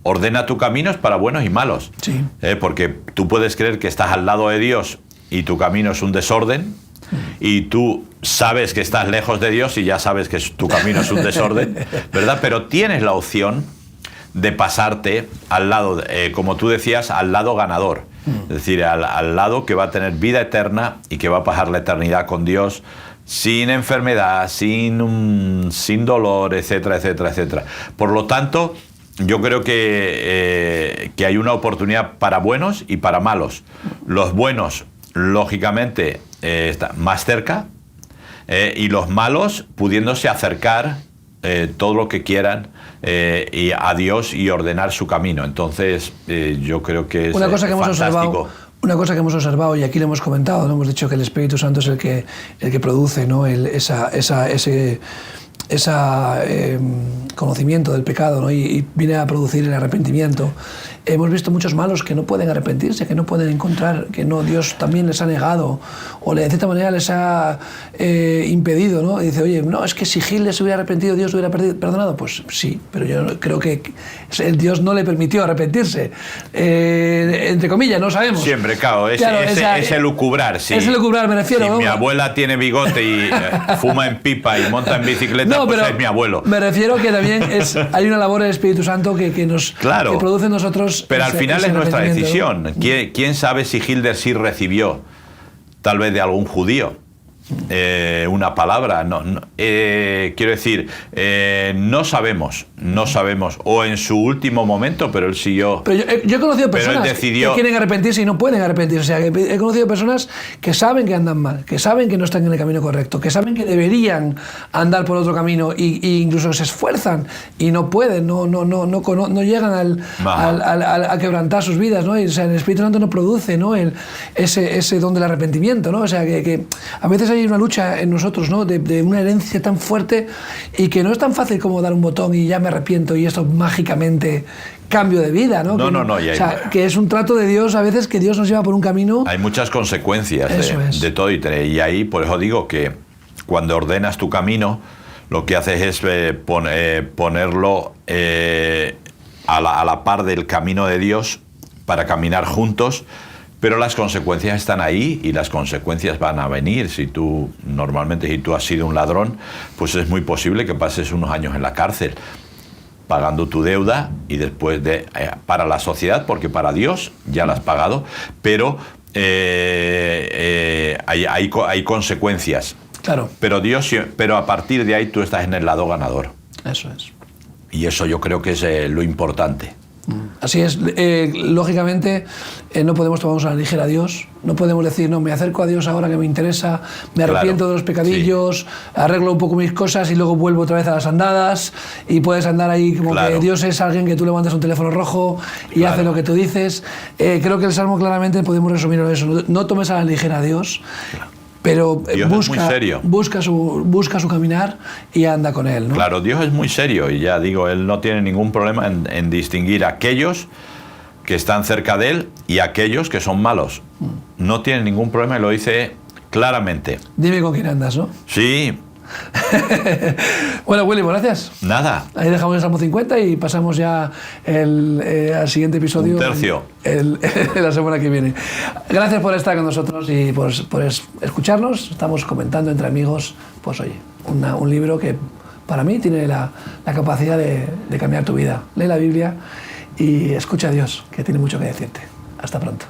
ordena tu camino, es para buenos y malos. Sí. Porque tú puedes creer que estás al lado de Dios y tu camino es un desorden, y tú sabes que estás lejos de Dios y ya sabes que tu camino es un desorden, ¿verdad? Pero tienes la opción de pasarte al lado, como tú decías, al lado ganador. Es decir, al lado que va a tener vida eterna y que va a pasar la eternidad con Dios sin enfermedad, sin dolor, etcétera, etcétera, etcétera. Por lo tanto, yo creo que hay una oportunidad para buenos y para malos. Los buenos, lógicamente, están más cerca, y los malos pudiéndose acercar todo lo que quieran y a Dios y ordenar su camino. Entonces, yo creo que es una cosa que fantástico. Una cosa que hemos observado, y aquí lo hemos comentado, ¿no? Hemos dicho que el Espíritu Santo es el que produce, ¿no? ese conocimiento del pecado, ¿no? y viene a producir el arrepentimiento. Hemos visto muchos malos que no pueden arrepentirse, que no pueden encontrar, que no, Dios también les ha negado o de cierta manera les ha impedido, ¿no? Y dice, oye, no, es que si Gil les hubiera arrepentido, Dios hubiera perdonado. Pues sí, pero yo creo que el Dios no le permitió arrepentirse. Entre comillas, no sabemos. Siempre, claro, es elucubrar. Sí. Es elucubrar, me refiero. Si ¿no? mi abuela tiene bigote y fuma en pipa y monta en bicicleta, no, pues pero es mi abuelo. Me refiero que también hay una labor del Espíritu Santo que produce en nosotros. Pero al final es nuestra decisión. ¿No? ¿Quién sabe si Hilder sí recibió, tal vez de algún judío, una palabra? Quiero decir, no sabemos, o en su último momento, pero él siguió. Pero yo he conocido personas que quieren arrepentirse y no pueden arrepentirse. O sea, que he conocido personas que saben que andan mal, que saben que no están en el camino correcto, que saben que deberían andar por otro camino y incluso se esfuerzan y no pueden, no llegan a quebrantar sus vidas, ¿no? O sea, el Espíritu Santo no produce, ¿no? ese don del arrepentimiento, ¿no? O sea, que a veces hay una lucha en nosotros, ¿no? De una herencia tan fuerte y que no es tan fácil como dar un botón y ya me arrepiento y esto mágicamente cambio de vida, ¿no? O sea, que es un trato de Dios a veces, que Dios nos lleva por un camino. Hay muchas consecuencias de todo y ahí por eso digo que cuando ordenas tu camino lo que haces es ponerlo a la par del camino de Dios para caminar juntos. Pero las consecuencias están ahí y las consecuencias van a venir. Si tú has sido un ladrón, pues es muy posible que pases unos años en la cárcel pagando tu deuda y después para la sociedad, porque para Dios ya la has pagado, pero hay consecuencias. Claro. Pero a partir de ahí tú estás en el lado ganador. Eso es. Y eso yo creo que es lo importante. Así es, lógicamente no podemos tomarnos a la ligera a Dios, no podemos decir, no, me acerco a Dios ahora que me interesa, me arrepiento de los pecadillos, arreglo un poco mis cosas y luego vuelvo otra vez a las andadas y puedes andar ahí como que Dios es alguien que tú le mandas un teléfono rojo y hace lo que tú dices. Creo que el Salmo claramente podemos resumirlo en eso, no tomes a la ligera a Dios. Pero Dios es muy serio. busca su caminar y anda con él, ¿no? Claro, Dios es muy serio y ya digo, Él no tiene ningún problema en distinguir a aquellos que están cerca de Él y a aquellos que son malos. No tiene ningún problema y lo dice claramente. Dime con quién andas, ¿no? Sí, Bueno, Willy, pues gracias. Nada. Ahí dejamos el Salmo 50 y pasamos ya al siguiente episodio. Un tercio. La semana que viene. Gracias por estar con nosotros y por escucharnos. Estamos comentando entre amigos, pues oye, un libro que para mí tiene la capacidad de cambiar tu vida. Lee la Biblia y escucha a Dios, que tiene mucho que decirte. Hasta pronto.